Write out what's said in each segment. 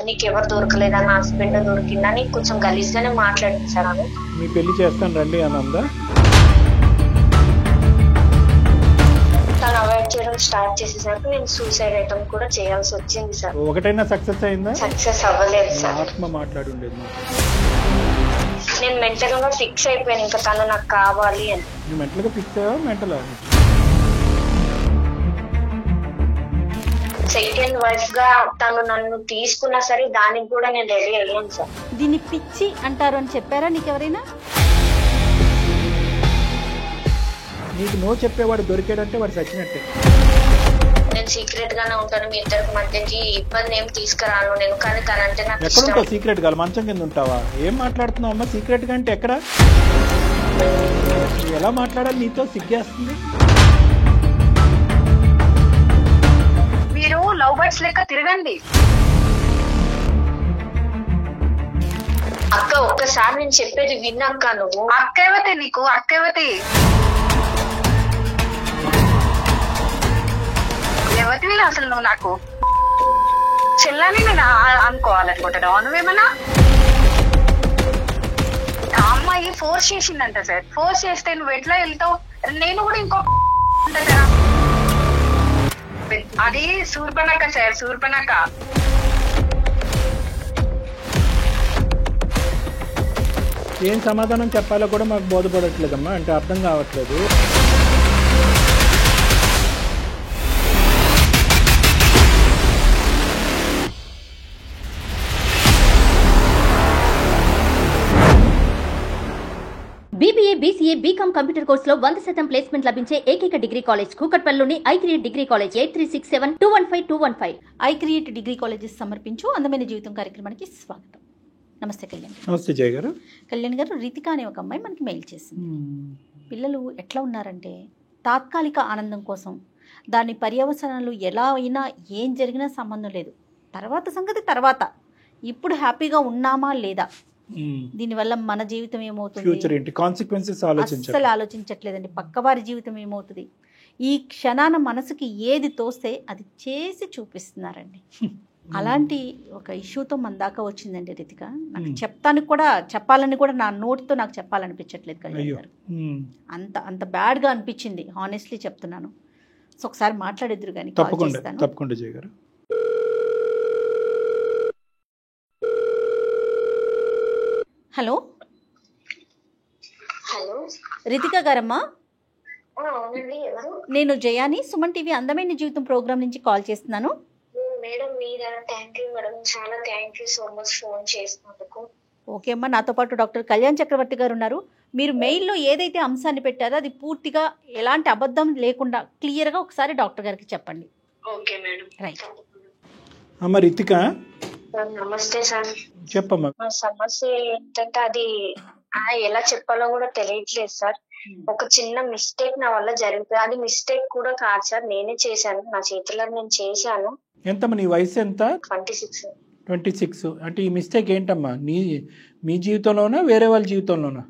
నీకు ఎవరు దొరకలేదా, నా హస్బెండ్ దొరికిందా అని కొంచెం గలీజ్ గానే మాట్లాడింది సార్. ఆమె మీ పెళ్లి చేస్తాను రండి అని అందా? తను అవాయిడ్ చేయడం స్టార్ట్ చేసేసరికి నేను సూసైడ్ ఐటమ్ కూడా చేయాల్సి వచ్చింది సార్. ఒకటైనా సక్సెస్ అయిందా? సక్సెస్ అవ్వలేదు సార్. ఆత్మ మాట్లాడుండేది. నేను మెంటల్ గా ఫిక్స్ అయిపోయాను, ఇంకా తను నాకు కావాలి అని. నువ్వు మెంటల్ గా ఫిక్స్ అయ్యావా? మెంటల్ సెకండ్ వైఫ్ గా తను నన్ను తీసుకున్నా సరే దానికి కూడా నేను రెడీ అయ్యాను సార్. దీన్ని పిచ్చి అంటారు అని చెప్పారా నీకు ఎవరైనా? నీకు నో చెప్పేవాడు దొరికాడంటే వాడు చచ్చినట్టే. నేను సీక్రెట్ గానే ఉంటాను, మీ ఇద్దరికి మధ్యకి ఇబ్బంది ఏం తీసుకురాను నేను. కానీ తనంటే నాకు ఎక్కడ ఉంటావు సీక్రెట్ గా? మంచం కింద ఉంటావా? ఏం మాట్లాడుతున్నావు అమ్మా? సీక్రెట్ గా అంటే ఎక్కడ? ఎలా మాట్లాడాలి నీతో? సిగ్గేస్తుంది. మీరు లవ్ బర్డ్స్ లెక్క తిరగండి. అక్క ఒక్కసారి నేను చెప్పేది విన్నాక నువ్వు. అక్కవతే నీకు అక్కవతే ఎవరివి అసలు నువ్వు? నాకు చెల్లని నేను అనుకోవాలనుకుంటున్నావు నువ్వేమన్నా? ఆ అమ్మాయి ఫోర్స్ చేసిందంట సార్. ఫోర్స్ చేస్తే నువ్వు ఎట్లా వెళ్తావు? నేను కూడా ఇంకో కదా, అది శూర్పణఖ సార్, శూర్పణఖ. ఏం సమాధానం చెప్పాలో కూడా మాకు బోధపడట్లేదమ్మా. అంటే అర్థం కావట్లేదు. BBA, BCA, BCom కంప్యూటర్ కోర్సులో 100% ప్లేస్మెంట్ లభించే ఏకైక డిగ్రీ కాలేజ్ కూకట్పల్లిలోని iCreate degree college. 8367215215. ICreate degree colleges సమర్పించు అందమైన జీవితం కార్యక్రమానికి స్వాగతం. నమస్తే కళ్యాణ్. నమస్తే జయ గారు. కళ్యాణ్ గారు, రితిక అనే ఒక అమ్మాయి మనకి మెయిల్ చేసింది. పిల్లలు ఎట్లా ఉన్నారంటే తాత్కాలిక ఆనందం కోసం దాని పర్యవసనాలు ఎలా అయినా ఏం జరిగినా సంబంధం లేదు, తర్వాత సంగతి తర్వాత, ఇప్పుడు హ్యాపీగా ఉన్నామా లేదా, దీనివల్ల మన జీవితం ఏమవుతుంది, ఫ్యూచర్ ఏంటి, కాన్సిక్వెన్సెస్ అస్సలు ఆలోచించట్లేదండి. పక్కవారి జీవితం ఏమవుతుంది, ఈ క్షణాన మనసుకి ఏది తోస్తే అది చేసి చూపిస్తున్నారండి. అలాంటి ఒక ఇష్యూతో మన దాకా వచ్చిందండి రితిక. నాకు చెప్పాలని కూడా నా నోటితో నాకు చెప్పాలనిపించట్లేదు కళ్యాణ్ గారు. అంత అంత బ్యాడ్గా అనిపించింది, హానెస్ట్లీ చెప్తున్నాను. సో ఒకసారి మాట్లాడేద్దరు కానీ. తప్పకుండా జయ గారు. హలో హలో రితిక గారమ్మా, నేను జయాని, సుమన్ టీవీ అందమైన జీవితం ప్రోగ్రామ్ నుంచి కాల్ చేస్తున్నాను. మేడం మీరా? థ్యాంక్ యూ మేడం, చాలా thank you so much phone చేసినందుకు. ఓకే అమ్మా, నాతో పాటు డాక్టర్ కళ్యాణ్ చక్రవర్తి గారు ఉన్నారు. మీరు మెయిల్లో ఏదైతే అంశాన్ని పెట్టారో అది పూర్తిగా ఎలాంటి అబద్ధం లేకుండా క్లియర్గా ఒకసారి డాక్టర్ గారికి చెప్పండి. Okay madam. రైట్ అమ్మ రితిక. నమస్తే సార్. చెప్పమ్మా. సమస్య ఏంటంటే అది ఎలా చెప్పాలో కూడా తెలియట్లేదు సార్. ఒక చిన్న మిస్టేక్ నా వల్ల జరిగిపోయి, అది మిస్టేక్ కూడా కాదు సార్, నేనే చేశాను, నా చేతిలో నేను చేశాను. ఎంతమ్మా నీ వయసు? ఎంత? 26. 26. అంటే ఈ మిస్టేక్ ఏంటమ్మా? మీ జీవితంలోనా వేరే వాళ్ళ జీవితంలోనా?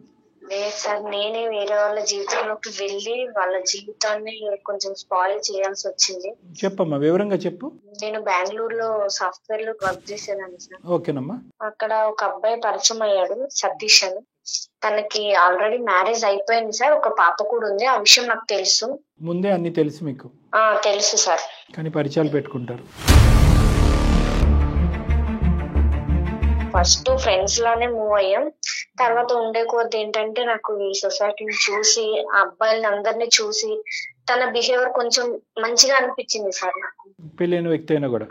లేదు సార్, నేనే వేరే వాళ్ళ జీవితంలోకి వెళ్ళి వాళ్ళ జీవితాన్ని కొంచెం స్పాయిల్ చేయాల్సి వచ్చింది. చెప్పమ్మా, వివరంగా చెప్పు. నేను బెంగళూరులో సాఫ్ట్వేర్ లో వర్క్ చేసేదాన్ని సార్. ఓకేనమ్మా. అక్కడ ఒక అబ్బాయి పరిచయం అయ్యాడు, సతీష్ అని. తనకి ఆల్రెడీ మ్యారేజ్ అయిపోయింది సార్, ఒక పాప కూడా ఉంది. ఆ విషయం నాకు తెలుసు. ముందే అన్ని తెలుసు మీకు? తెలుసు సార్. కానీ పరిచయాలు పెట్టుకుంటారు. ఫస్ట్ ఫ్రెండ్స్ లానే మూవ్ అయ్యాం. తర్వాత ఉండే కొద్ది ఏంటంటే నాకు ఈ సొసైటీని చూసి, ఆ అబ్బాయిని అందరినీ చూసి తన బిహేవియర్ కొంచెం మంచిగా అనిపించింది సార్ నాకు. పెళ్ళైన వ్యక్తి అయినా కూడా?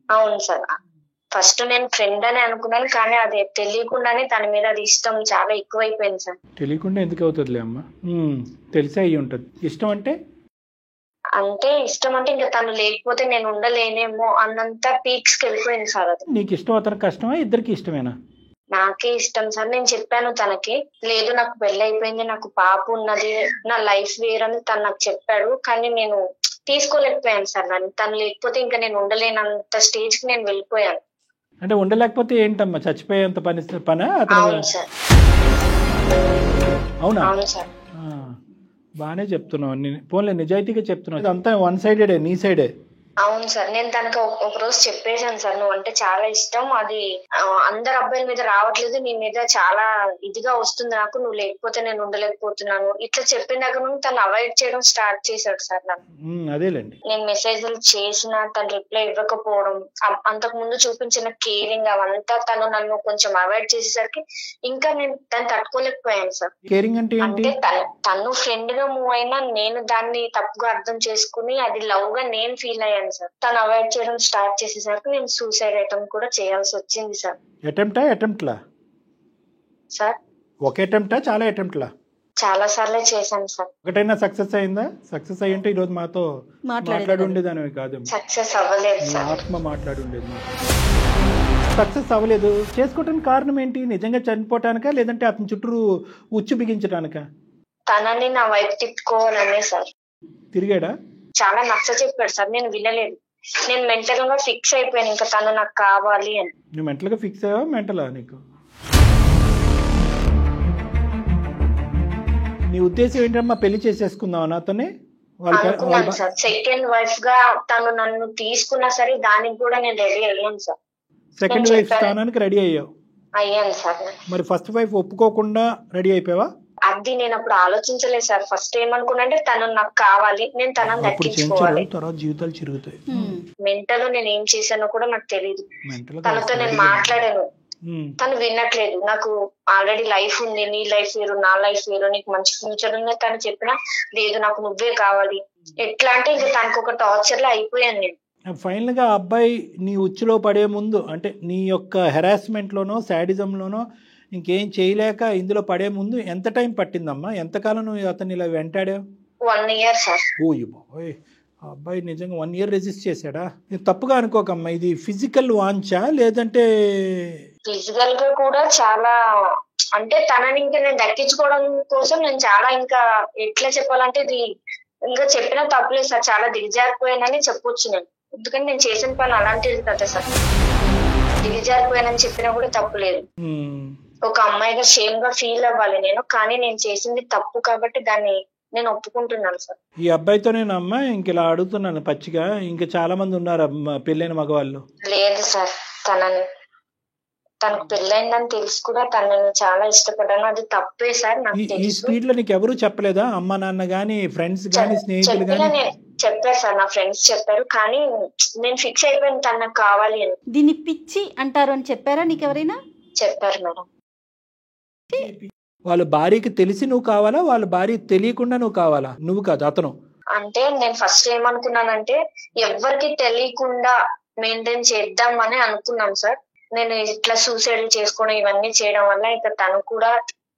అవును సార్. ఫస్ట్ నేను ఫ్రెండ్ అని అనుకున్నాను, కానీ అది తెలియకుండానే తన మీద అది ఇష్టం చాలా ఎక్కువైపోయింది సార్. తెలియకుండా ఎందుకు అవుతుందిలే అమ్మా, తెలిసే అయ్యి ఉంటుంది. ఇష్టం అంటే ఇష్టం అంటే ఇంకా తను లేకపోతే నేను ఉండలేనేమో అన్నంత పీక్స్ కి వెళ్ళిపోయింది సార్. అది నీకు ఇష్టం, అతనికి కష్టమా? ఇద్దరికి ఇష్టమేనా? నాకే ఇష్టం సార్. నేను చెప్పాను తనకి, లేదు నాకు పెళ్లి అయిపోయింది, నాకు పాప ఉన్నది, నా లైఫ్ వేరని తను నాకు చెప్పాడు. కానీ నేను తీసుకోలేకపోయాను సార్ దాన్ని. తను లేకపోతే ఇంకా నేను ఉండలేనంత స్టేజ్ కి నేను వెళ్ళిపోయాను. అంటే ఉండలేకపోతే ఏంటమ్మా, చచ్చిపోయేంత పనా? అవును సార్. అవునా? అవును సార్. బాగానే చెప్తున్నావు, పోన్లే నిజాయితీగా చెప్తున్నావు. అంతా వన్ సైడెడే, నీ సైడే. అవును సార్, నేను తనకు ఒక రోజు చెప్పేశాను సార్, నువ్వు అంటే చాలా ఇష్టం, అది అందరు అబ్బాయిల మీద రావట్లేదు, నీ మీద చాలా ఇదిగా వస్తుంది నాకు, నువ్వు లేకపోతే నేను ఉండలేకపోతున్నాను ఇట్లా చెప్పిన దగ్గర నుండి తను అవాయిడ్ చేయడం స్టార్ట్ చేశాడు సార్ నన్ను. అదేలేండి. నేను మెసేజ్లు చేసినా తను రిప్లై ఇవ్వకపోవడం, అంతకు ముందు చూపించిన కేరింగ్ అవంతా తను నన్ను కొంచెం అవాయిడ్ చేసేసరికి ఇంకా నేను దాన్ని తట్టుకోలేకపోయాను సార్. కేరింగ్ అంటే ఏంటి? అంటే తను ఫ్రెండ్ గా మూవ్ అయినా నేను దాన్ని తప్పుగా అర్థం చేసుకుని అది లవ్ గా నేను ఫీల్ అయ్యాను సార్. తను అవాయిడ్ చేయడం స్టార్ట్ చేసేసరికి నేను సూసైడ్ అటెంప్ట్ కూడా చేయాల్సి వచ్చింది సార్. అటెంప్ట్లా సార్? ఒక అటెంప్టా చాలా అటెంప్ట్లా? చాలా సార్లే చేశాను సార్. ఒకటైనా సక్సెస్ అయిందా? సక్సెస్ అయ్యింటే ఈరోజు మాతో మాట్లాడి ఉండేదానివి కాదు. సక్సెస్ అవ్వలేదు నీ సార్. ఆత్మ మాట్లాడి ఉండేది. సక్సెస్ అవ్వలేదు, చేసుకోవడానికి కారణం ఏంటి? నిజంగా చనిపోవటానికా లేదంటే అతని చుట్టూ ఉచ్చు బిగించడానికా? తనని నా వైపు తిప్పుకోవాలనే సార్. తిరిగాడా? చాలా నచ్చ చెప్పాడు సార్, నేను వినలేదు. నేను మెంటల్ గా ఫిక్స్ అయిపోయాను ఇంకా తను నాకు కావాలి అని. నువ్వు మెంటల్ గా ఫిక్స్ అయ్యావా? మెంటలా నీకు? నీ ఉద్దేశం ఏంటమ్మా? పెళ్లి చేసేసుకుందాం నాతోనే? అనుకున్నాను సార్. సెకండ్ వైఫ్ గా తను నన్ను తీసుకున్నా సరే దానికి కూడా నేను రెడీ అయ్యాను సార్. సెకండ్ వైఫ్ స్థానానికి రెడీ అయ్యావు? అయ్యాను సార్. మరి ఫస్ట్ వైఫ్ ఒప్పుకోకుండా రెడీ అయిపోయావా? అది నేను అప్పుడు ఆలోచించలేదు సార్. ఫస్ట్ ఏమనుకున్నా అంటే తను నాకు కావాలి, నేను తనని దక్కించుకోవాలి. తర్వాత జీవితాలు చిరుగుతాయి. మెంటల్ నేను ఏం చేశానో కూడా నాకు తెలియదు. తనతో నేను మాట్లాడాను, తను వినట్లేదు. నాకు ఆల్రెడీ లైఫ్ ఉంది, నీ లైఫ్ వేరు నా లైఫ్ వేరు, నీకు మంచి ఫ్యూచర్ ఉంది తను చెప్పినా లేదు నాకు నువ్వే కావాలి. ఎట్లా అంటే ఇంకా తనకు ఒక టార్చర్ లో అయిపోయాను నేను. ఫైనల్ గా అబ్బాయి నీ ఉచ్చులో పడే ముందు, అంటే నీ యొక్క హెరాస్మెంట్ లోనో శాడిజం లోనో ఇంకేం చేయలేక ఇందులో పడే ముందు ఎంత టైం పట్టిందమ్మా? ఎంతకాలం నువ్వు అతన్ని ఇలా వెంటాడావు? 1 year సార్. ఓయ్ బాబోయ్, ఆ అబ్బాయి నిజంగా 1 year రెసిస్ట్ చేశాడా? తప్పుగా అనుకోకమ్మా, ఇది ఫిజికల్ వాంచా లేదంటే? ఫిజికల్ గా కూడా చాలా, అంటే తనని ఇంకా నేను దక్కించుకోవడం కోసం నేను చాలా ఇంకా ఎట్లా చెప్పాలంటే ఇది ఇంకా చెప్పినా తప్పులేదు సార్, చాలా దిగజారిపోయానని చెప్పొచ్చు నేను. ఎందుకంటే నేను చేసిన పని అలాంటిది కదా సార్, దిగజారిపోయానని చెప్పినా కూడా తప్పు లేదు. ఒక అమ్మాయిగా షేమ్ గా ఫీల్ అవ్వాలి నేను, కానీ నేను చేసింది తప్పు కాబట్టి దాన్ని నేను ఒప్పుకుంటున్నాను సార్. ఈ అబ్బాయితోనేనమ్మా ఇంక ఇలా అడుగుతున్నాను పచ్చిగా, ఇంకా చాలా మంది ఉన్నారు పెళ్ళైన మగవాళ్ళు? లేదు సార్, తనకు పెళ్ళైందని తెలుసు కూడా తనని చాలా ఇష్టపడ్డాను, అది తప్పే సార్ నాకు తెలుసు. ఈ స్పీడ్ లో నీకు ఎవరు చెప్పలేదా? అమ్మ నాన్న గానీ ఫ్రెండ్స్ గానీ స్నేహితులు గానీ? చెప్పారు సార్, నా ఫ్రెండ్స్ చెప్పారు, కానీ నేను ఫిక్స్ అయిపోయాను తను నాకు కావాలి అని. దీన్ని పిచ్చి అంటారు అని చెప్పారా నీకు ఎవరైనా? చెప్పారు మేడం. వాళ్ళ భార్యకి తెలిసి నువ్వు కావాలా, వాళ్ళ భార్య తెలియకుండా నువ్వు కావాలా? నువ్వు కాదు అతను. అంటే నేను ఫస్ట్ ఏమనుకున్నానంటే ఎవరికి తెలియకుండా మెయింటైన్ చేద్దామని అనుకున్నాను సార్. నేను ఇట్లా సూసైడ్ చేసుకోవడం ఇవన్నీ చేయడం వల్ల ఇక తను కూడా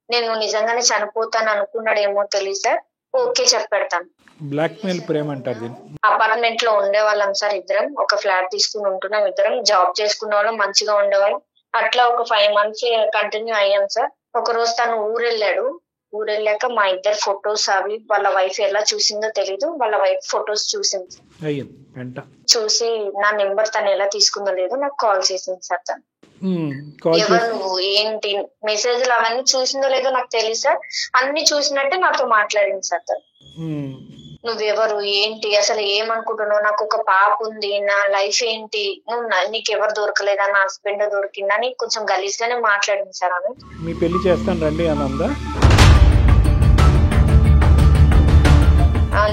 నేను నిజంగానే చనిపోతాను అనుకున్నాడేమో తెలియదు సార్. ఓకే చెప్పాడు తను. బ్లాక్ మెయిల్ ప్రేమ అంటారు దీన్ని. అపార్ట్మెంట్ లో ఉండేవాళ్ళం సార్ ఇద్దరం, ఒక ఫ్లాట్ తీసుకుని ఉంటున్నాం ఇద్దరం, జాబ్ చేసుకునే వాళ్ళం, మంచిగా ఉండేవాళ్ళం. అట్లా ఒక 5 months కంటిన్యూ అయ్యాం సార్. ఒక రోజు తను ఊరెళ్ళాక మా ఇద్దరు ఫొటోస్ అవి వాళ్ళ వైఫ్ ఎలా చూసిందో తెలీదు, వాళ్ళ వైఫ్ ఫొటోస్ చూసింది. చూసి నా నెంబర్ తను ఎలా తీసుకుందో లేదు నాకు కాల్ చేసింది సార్. తను ఎవరు నువ్వు ఏంటి మెసేజ్లు అవన్నీ చూసిందో లేదో నాకు తెలియదు సార్, అన్ని చూసినట్టే నాతో మాట్లాడింది సార్. తను నువ్వెవరు ఏంటి అసలు ఏమనుకుంటున్నావు, నాకు ఒక పాప ఉంది, నా లైఫ్ ఏంటి, నీకు ఎవరు దొరకలేదా, నా హస్బెండ్ దొరికిందా అని కొంచెం గలీజ్ గానే మాట్లాడింది సార్. ఆమె మీ పెళ్లి చేస్తాను రండి అనందా?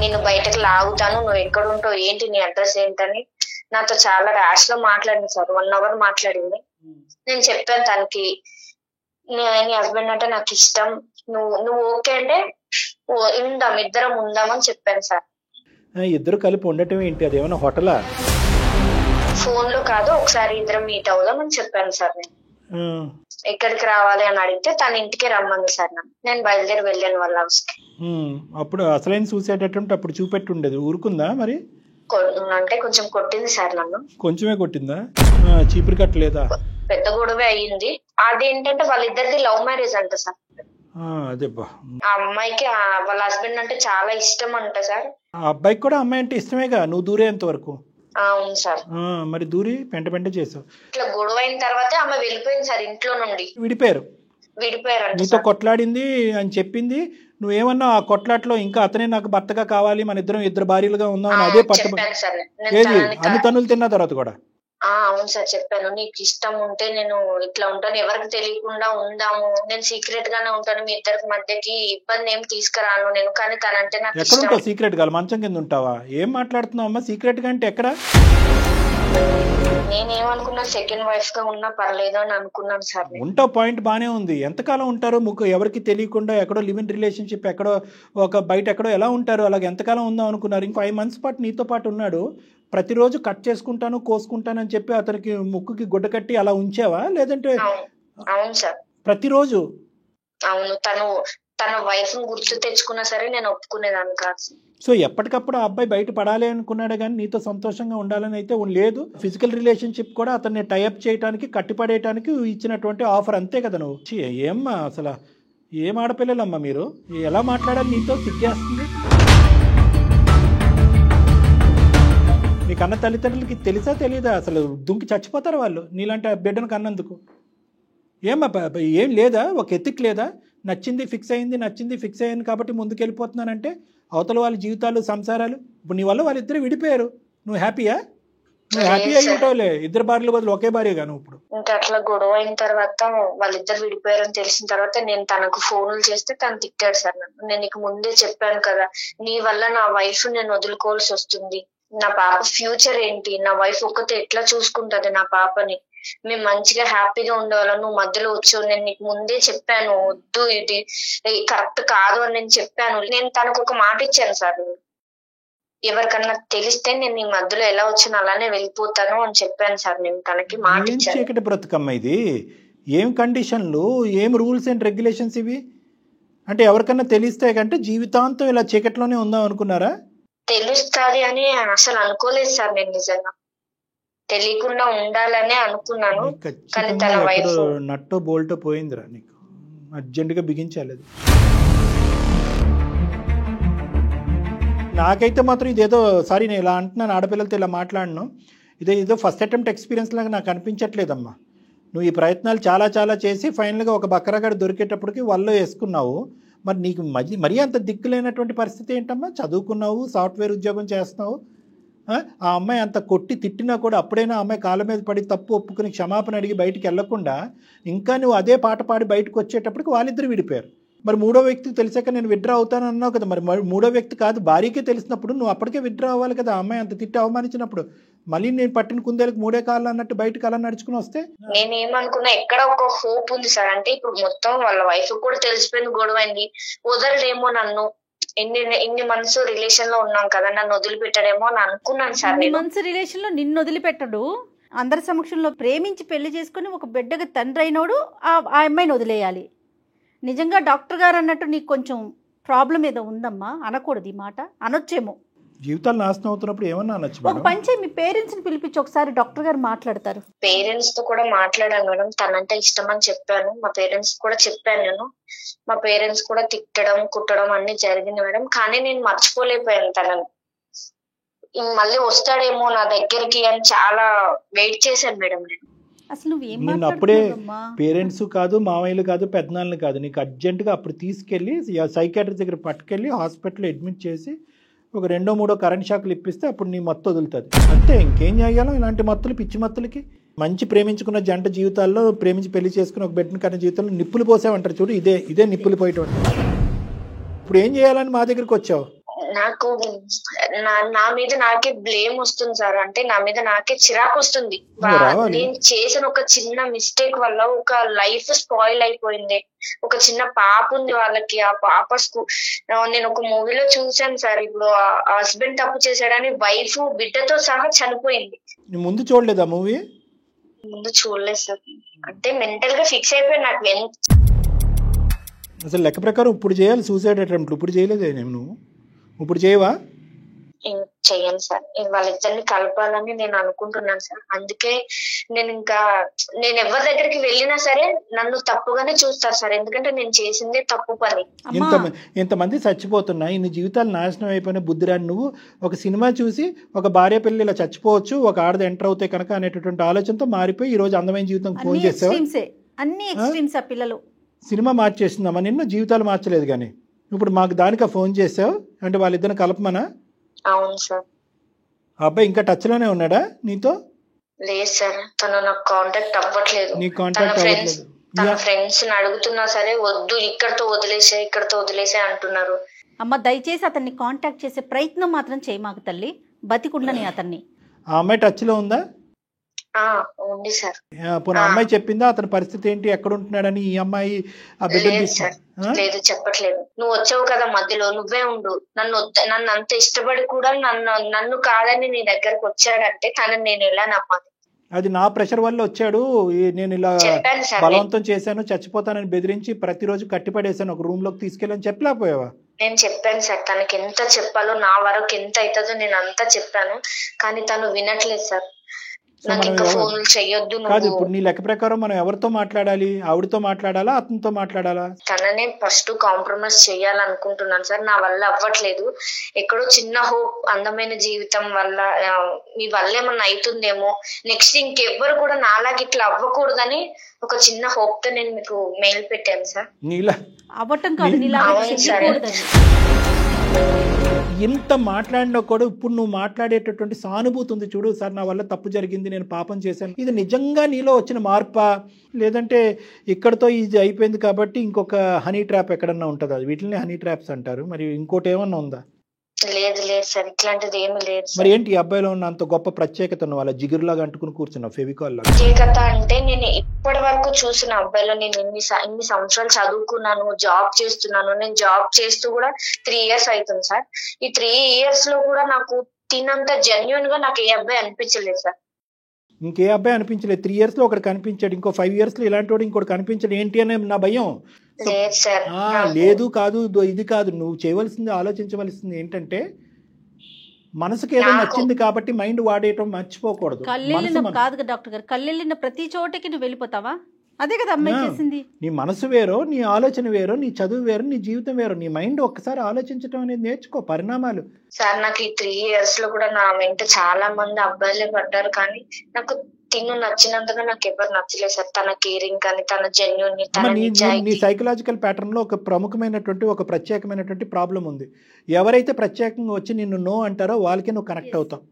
నేను బయటకు లాగుతాను, నువ్వు ఎక్కడ ఉంటావు ఏంటి, నీ అడ్రస్ ఏంటని నాతో చాలా ర్యాష్ లో మాట్లాడింది సార్. 1 hour మాట్లాడింది. నేను చెప్పాను తనకి నీ హస్బెండ్ అంటే నాకు ఇష్టం, నువ్వు ఓకే అంటే ఇద్దరం ఉందామని చెప్పాను సార్. ఇద్దరు కలిపి ఉండటం ఏంటి, అది ఏమైనా హోటలా? ఫోన్ లో కాదు, ఒకసారి ఇద్దరం మీట్ అవుదామని చెప్పాను సార్. నేను ఎక్కడికి రావాలి అని అడిగితే తన ఇంటికి రమ్మంది సార్. నేను బయలుదేరి వెళ్ళాను వాళ్ళ హౌస్ కి. అప్పుడు అసలైన సూసైడ్ అటెంప్ట్ అప్పుడు చూపెట్టి ఉండేది, ఊరుకుందా మరి? అంటే కొంచెం కొట్టింది సార్ నన్ను. కొంచెమే కొట్టిందా? చీపురు కట్టలేదా? పెద్ద గొడవే అయ్యింది. అదేంటంటే వాళ్ళిద్దరిది లవ్ మ్యారేజ్ అంట సార్. ఆ అమ్మాయికి వాళ్ళ హస్బెండ్ అంటే చాలా ఇష్టం అంట సార్. ఆ అబ్బాయికి కూడా అమ్మాయి అంటే ఇష్టమేగా, నువ్వు దూరేంత వరకు. అవును సార్. మరి దూరి పెంట చేసావు. ఇట్లా గొడవ అయిన తర్వాత ఆమె వెళ్ళిపోయింది సార్ ఇంట్లో నుండి. విడిపోయారు. విడిపోయారు. నీతో కొట్లాడింది అని చెప్పింది, నువ్వేమన్నా ఆ కొట్లాట్లో ఇంకా అతనే నాకు భర్తగా కావాలి, మన ఇద్దరు భార్యలుగా ఉందాం అని అదే పట్టు. చెప్పాను సార్ ఏది అన్ని తన్నులు తిన్న తర్వాత కూడా? అవును సార్ చెప్పాను. నీకు ఇష్టం ఉంటే నేను ఇట్లా ఉంటాను, ఎవరికి తెలియకుండా ఉందాము, నేను సీక్రెట్ గానే ఉంటాను, మీ ఇద్దరికి మధ్యకి ఇబ్బంది ఏం తీసుకురాను నేను. కానీ తనంటే నాకు ఎక్కడ ఉంటావు సీక్రెట్ గా? మంచం కింద ఉంటావా? ఏం మాట్లాడుతున్నావు అమ్మా? సీక్రెట్ గా అంటే ఎక్కడ? నేనేమనుకున్నా సెకండ్ వైఫ్ గా ఉన్నా పర్లేదు అని అనుకున్నాను సార్. ఉంటావు, పాయింట్ బానే ఉంది. ఎంతకాలం ఉంటారు ఎవరికి తెలియకుండా ఎక్కడో లివ్ ఇన్ రిలేషన్షిప్, ఎక్కడో ఒక బయట ఎక్కడో ఎలా ఉంటారు? అలాగే ఎంతకాలం ఉందాం అనుకున్నారు? ఇంకో 5 months పాటు నీతో పాటు ఉన్నాడు, ప్రతిరోజు కట్ చేసుకుంటాను కోసుకుంటాను అని చెప్పి అతనికి ముక్కుకి గుడ్డ కట్టి అలా ఉంచావా? లేదంటే? అవును సార్ ప్రతిరోజు. అవును, తన వైఫ్ గుర్తు తెచ్చుకున్నా సరే నేను ఒప్పుకునేదాన్ని కాదు. సో ఎప్పటికప్పుడు ఆ అబ్బాయి బయట పడాలి అనుకున్నాడు కానీ నీతో సంతోషంగా ఉండాలని అయితే లేదు. ఫిజికల్ రిలేషన్షిప్ కూడా అతన్ని టైఅప్ చేయడానికి, కట్టిపడేయడానికి ఇచ్చినటువంటి ఆఫర్, అంతే కదా నువ్వు? ఏమ్మా అసలు ఏం ఆడపిల్లలమ్మా మీరు? ఎలా మాట్లాడాలి నీతో? సిగ్గేస్తుంది. నీ కన్న తల్లిదండ్రులకి తెలుసా తెలీదా? అసలు దుంకి చచ్చిపోతారు వాళ్ళు నీలాంటి బిడ్డను కన్నందుకు. ఏమ్మా ఏం లేదా? ఒక ఎత్తిక్ లేదా? నచ్చింది ఫిక్స్ అయింది కాబట్టి ముందుకెళ్ళిపోతున్నానంటే అవతల వాళ్ళ జీవితాలు, సంసారాలు. ఇప్పుడు నీ వల్ల వాళ్ళిద్దరు విడిపోయారు, నువ్వు హ్యాపీయా? నువ్వు హ్యాపీ అయి ఉంటావులే, 2 భార్యల బదులు ఒకే భార్యగా నువ్వు ఇప్పుడు. ఇంకా అట్లా గొడవ అయిన తర్వాత వాళ్ళిద్దరు విడిపోయారని తెలిసిన తర్వాత నేను తనకు ఫోన్లు చేస్తే తను తిట్టాడు సార్ నన్ను. నేను నీకు ముందే చెప్పాను కదా, నీ వల్ల నా వైఫ్ నేను వదులుకోవాల్సి వస్తుంది, నా పాప ఫ్యూచర్ ఏంటి, నా వైఫ్ ఒక్కతే ఎట్లా చూసుకుంటది నా పాపని, మేము మంచిగా హ్యాపీగా ఉండేవాళ్ళం, నువ్వు మధ్యలో వచ్చావు, నేను నీకు ముందే చెప్పాను వద్దు, ఇది కరెక్ట్ కాదు అని నేను చెప్పాను. నేను తనకు ఒక మాట ఇచ్చాను సార్, ఎవరికన్నా తెలిస్తే నేను నీ మధ్యలో ఎలా వచ్చాను అలానే వెళ్ళిపోతాను అని చెప్పాను సార్. నేను తనకి మాట ఇచ్చాను. చీకటి బ్రతుకమ్మ ఇది. ఏం కండిషన్లు, ఏం రూల్స్ అండ్ రెగ్యులేషన్స్ ఇవి? అంటే ఎవరికన్నా తెలిస్తే కంటే జీవితాంతం ఇలా చీకట్లోనే ఉందాం అనుకున్నారా? తెలుస్తుంది అని అసలు అనుకోలేదు సార్. నేను నిజంగా తెలియకుండా ఉండాలనే అనుకున్నాను. కానీ తన వైఫ్ నట్టో బోల్టో పోయిందిరా నీకు, అర్జెంటుగా బిగించాలి అది. నాకైతే మాత్రం ఇదేదో, సారీ నేను ఇలా అంటున్నాను, ఆడపిల్లలతో ఇలా మాట్లాడను, ఇదేదో ఫస్ట్ అటెంప్ట్ ఎక్స్పీరియన్స్ లాగా నాకు అనిపించట్లేదమ్మా. నువ్వు ఈ ప్రయత్నాలు చాలా చేసి ఫైనల్గా ఒక బక్కరగాడు దొరికేటప్పటికి వల్ల వేసుకున్నావు. మరి నీకు మరీ అంత దిక్కులేనటువంటి పరిస్థితి ఏంటమ్మా? చదువుకున్నావు, సాఫ్ట్వేర్ ఉద్యోగం చేస్తున్నావు, ఆ అమ్మాయి అంత కొట్టి తిట్టినా కూడా అప్పుడైనా ఆ అమ్మాయి కాళ్ళ మీద పడి తప్పు ఒప్పుకుని క్షమాపణ అడిగి బయటికి వెళ్లకుండా ఇంకా నువ్వు అదే పాట పాడి బయటకు వచ్చేటప్పటికి వాళ్ళిద్దరు విడిపోయారు. మరి 3వ వ్యక్తికి తెలిసాక నేను విత్డ్రా అవుతాను అన్నావు కదా, మరి 3వ వ్యక్తి కాదు భార్యకే తెలిసినప్పుడు నువ్వు అప్పటికే విత్డ్రా అవ్వాలి కదా. ఆ అమ్మాయి అంత తిట్టి అవమానించినప్పుడు మళ్ళీ నేను పట్టిన కుందేలకు 3 కాళ్ళు అన్నట్టు బయటకు అలా నడుచుకుని వస్తే? నేనేమనుకున్నా, ఎక్కడ ఒక హోప్ ఉంది సార్, అంటే ఇప్పుడు మొత్తం వాళ్ళ వైఫ్ కూడా తెలిసిపోయింది, గొడవైంది, వదలడేమో నన్ను, ఇన్ని మంత్స్ రిలేషన్ లో ఉన్నాం కదా, నన్ను వదిలిపెట్టాడేమో అని అనుకున్నాను సార్. మంత్స్ రిలేషన్ లో నిన్ను వదిలిపెట్టడు, అందరి సమక్షంలో ప్రేమించి పెళ్లి చేసుకుని ఒక బిడ్డగా తండ్రి అయినోడు ఆ అమ్మాయిని వదిలేయాలి. నిజంగా డాక్టర్ గారు అన్నట్టు నీకు కొంచెం ప్రాబ్లం ఏదో ఉందమ్మా, అనకూడదు ఈ మాట, అనొచ్చేమో. జీవితాలు నాశనం అవుతున్నప్పుడు ఏమన్నా అనొచ్చు. ఒక పంచే మీ పేరెంట్స్ ని పిలిపించి ఒకసారి డాక్టర్ గారు మాట్లాడతారు. పేరెంట్స్ తో కూడా మాట్లాడాను మేడం, తనంటే ఇష్టం అని చెప్పాను, మా పేరెంట్స్ కూడా చెప్పాను నేను. మా పేరెంట్స్ కూడా తిట్టడం కుట్టడం అన్ని జరిగింది మేడం, కానీ నేను మర్చిపోలేకపోయాను తనని. మళ్ళీ వస్తాడేమో నా దగ్గరికి అని చాలా వెయిట్ చేశాను మేడం నేను. అసలు నువ్వేం అప్పుడే పేరెంట్స్ కాదు, మామయ్యలు కాదు, పెద్దనాన్నలు కాదు, నీకు అర్జెంటుగా అప్పుడు తీసుకెళ్ళి సైకాట్రిస్ట్ దగ్గర పట్టుకెళ్ళి హాస్పిటల్లో అడ్మిట్ చేసి ఒక 2-3 కరెంట్ షాక్లు ఇప్పిస్తే అప్పుడు నీ మత్తు వదులుతుంది అంతే. ఇంకేం చేయాలో ఇలాంటి మత్తులు, పిచ్చి మత్తులకి. మంచి ప్రేమించుకున్న జంట జీవితాల్లో, ప్రేమించి పెళ్లి చేసుకున్న ఒక బిడ్డను కన్న జీవితంలో నిప్పులు పోసావంటారు చూడు, ఇదే నిప్పులు పోయటం. ఇప్పుడు ఏం చేయాలని మా దగ్గరికి వచ్చావు? నాకు నా మీద నాకే బ్లేమ్ వస్తుంది సార్, అంటే నా మీద నాకే చిరాకు వస్తుంది. నేను చేసిన ఒక చిన్న మిస్టేక్ వల్ల ఒక లైఫ్ స్పాయిల్ అయిపోయింది. ఒక చిన్న పాప ఉంది వాళ్ళకి, ఆ పాప నేను ఒక మూవీలో చూసాను సార్, ఇప్పుడు హస్బెండ్ తప్పు చేశాడని వైఫ్ బిడ్డతో సహా చనిపోయింది. ముందు చూడలేదా మూవీ? ముందు చూడలేదు సార్, అంటే మెంటల్ గా ఫిక్స్ అయిపోయి నాకు అసలు లెక్క ప్రకారం ఇప్పుడు చేయాలి సూసైడ్ అటెంప్ట్. ఇప్పుడు చేయలేదే నువ్వు? ఇప్పుడు చేయవా? చెయ్యను సార్, వాళ్ళిద్దరిని కలపాలని నేను అనుకుంటున్నాను సార్. అందుకే నేను ఎవరి దగ్గరికి వెళ్ళినా సరే నన్ను తప్పుగానే చూస్తారు సార్, ఎందుకంటే నేను చేసిందే తప్పు పని. ఇంతమంది చచ్చిపోతున్నా, ఇన్ని జీవితాలు నాశనం అయిపోయిన బుద్ధిరాని నువ్వు ఒక సినిమా చూసి ఒక భార్య పిల్లలు ఇలా చచ్చిపోవచ్చు, ఒక ఆడది ఎంటర్ అవుతే కనుక అనేటటువంటి ఆలోచనతో మారిపోయి ఈ రోజు అందమైన జీవితం ఫోన్ చేసావు. అన్ని ఎక్స్ట్రీమ్స్ ఆ పిల్లలు. సినిమా మార్చేసిందమ్మా నిన్ను, జీవితాలు మార్చలేదు. కానీ ఇప్పుడు మాకు దానికా ఫోన్ చేసావు అంటే వాళ్ళిద్దరిని కలపమనా? అవును సార్. ఆ అబ్బాయి ఇంకా టచ్లోనే ఉన్నాడా నీతో? లేదు సార్, తను నాకు కాంటాక్ట్ అవ్వట్లేదు. నీ కాంటాక్ట్ అవ్వట్లేదు? తన ఫ్రెండ్స్ అడుగుతున్నా సరే వద్దు, ఇక్కడతో వదిలేసే అంటున్నారు. అమ్మ దయచేసి అతన్ని కాంటాక్ట్ చేసే ప్రయత్నం మాత్రం చేయమాకు తల్లి, బతికుండని అతన్ని. ఆ అమ్మాయి టచ్లో ఉందా? ఉంది సార్. పోనీ అమ్మాయి చెప్పిందా అతని పరిస్థితి ఏంటి, ఎక్కడ ఉంటున్నాడని? ఈ అమ్మాయి ఆ బిడ్డను లేదు చెప్పట్లేదు. నువ్వు వచ్చావు కదా మధ్యలో, నువ్వే ఉండు. నన్ను అంత ఇష్టపడి కూడా నన్ను కాదని నీ దగ్గరకు వచ్చాడంటే తనని నేను ఎలా నమ్మాలి? అది నా ప్రెషర్ వల్ల వచ్చాడు, నేను ఇలా బలవంతం చేశాను, చచ్చిపోతానని బెదిరించి ప్రతిరోజు కట్టిపడేశాను, ఒక రూమ్ లోకి తీసుకెళ్ళని చెప్పలేకపోయావా? నేను చెప్పాను సార్, తనకి ఎంత చెప్పాలో నా వరకు ఎంత అవుతుందో నేను అంతా చెప్పాను, కానీ తను వినట్లేదు సార్. కాదు, ఇప్పుడు నీ లెక్క ప్రకారం మనం ఎవరితో మాట్లాడాలి? ఆవిడతో మాట్లాడాలా, అతనితో మాట్లాడాలా? తననే ఫస్ట్ కాంప్రమైజ్ చేయాలనుకుంటున్నాను సార్. నా వల్ల అవ్వట్లేదు. ఎక్కడో చిన్న హోప్, అందమైన జీవితం వల్ల మీ వల్ల ఏమన్నా అవుతుందేమో, నెక్స్ట్ ఇంకెవ్వరు కూడా నాలాగా ఇట్లా అవ్వకూడదని ఒక చిన్న హోప్ తో నేను మీకు మెయిల్ పెట్టాను సార్. నీలా అవ్వటం కాదు, ఇంత మాట్లాడినా కూడా ఇప్పుడు నువ్వు మాట్లాడేటటువంటి సానుభూతి ఉంది చూడు, సార్ నా వల్ల తప్పు జరిగింది, నేను పాపం చేశాను, ఇది నిజంగా నీలో వచ్చిన మార్పా, లేదంటే ఇక్కడతో ఇది అయిపోయింది కాబట్టి ఇంకొక హనీ ట్రాప్ ఎక్కడన్నా ఉంటుందా? వీటిని హనీ ట్రాప్స్ అంటారు, మరి ఇంకోటి ఏమన్నా ఉందా? లేదు సార్, ఇట్లాంటిది ఏమి లేదు. మరి ఏంటి ఈ అబ్బాయిలో ఉన్న అంత గొప్ప ప్రత్యేకత? వాళ్ళ జిగురులాగా అంటుకుని కూర్చున్నావు ఫెవికాల్ లాగా. ప్రత్యేకత అంటే నేను ఇప్పటి వరకు చూసిన అబ్బాయిలో, నేను ఇన్ని సంవత్సరాలు చదువుకున్నాను, జాబ్ చేస్తున్నాను. నేను జాబ్ చేస్తూ కూడా 3 years అవుతుంది సార్. ఈ 3 years లో కూడా నాకు తినంత జెన్యున్ గా నాకు ఏ అబ్బాయి అనిపించలేదు సార్. ఇంకే అబ్బాయి అనిపించలేదు? 3 years లో ఒకటి కనిపించాడు, ఇంకో 5 years లో ఇలాంటి వాడు ఇంకోటి కనిపించాడు. ఏంటి అనే నా భయం. లేదు కాదు, ఇది కాదు, నువ్వు చేయవలసింది, ఆలోచించవలసింది ఏంటంటే మనసుకి ఏదో నచ్చింది కాబట్టి మైండ్ వాడేయటం మర్చిపోకూడదు. కళ్ళెళ్ళిన కాదు డాక్టర్ గారు, కళ్ళెళ్ళిన ప్రతి చోటకి నువ్వు వెళ్ళిపోతావా? అదే కదా అమ్మాయి చేసింది. నీ మనసు వేరో, నీ ఆలోచన వేరో, నీ చదువు వేరు, నీ జీవితం వేరు. నీ మైండ్ ఒక్కసారి ఆలోచించడం అనేది నేర్చుకో. పరిణామాలు సార్, నాకు ఈ 3 years లో కూడా నా వెంట చాలా మంది అబ్బాయిలే పడ్డారు, కానీ నాకు తిను నచ్చినంతగా నాకు ఎవరు నచ్చలేదు సార్. తన కేరింగ్ కానీ, తన జెన్యూన్, నీ సైకలాజికల్ ప్యాటర్న్ లో ఒక ప్రముఖమైనటువంటి, ఒక ప్రత్యేకమైనటువంటి ప్రాబ్లం ఉంది. ఎవరైతే ప్రత్యేకంగా వచ్చి నిన్ను నో అంటారో వాళ్ళకి నువ్వు కనెక్ట్ అవుతావు.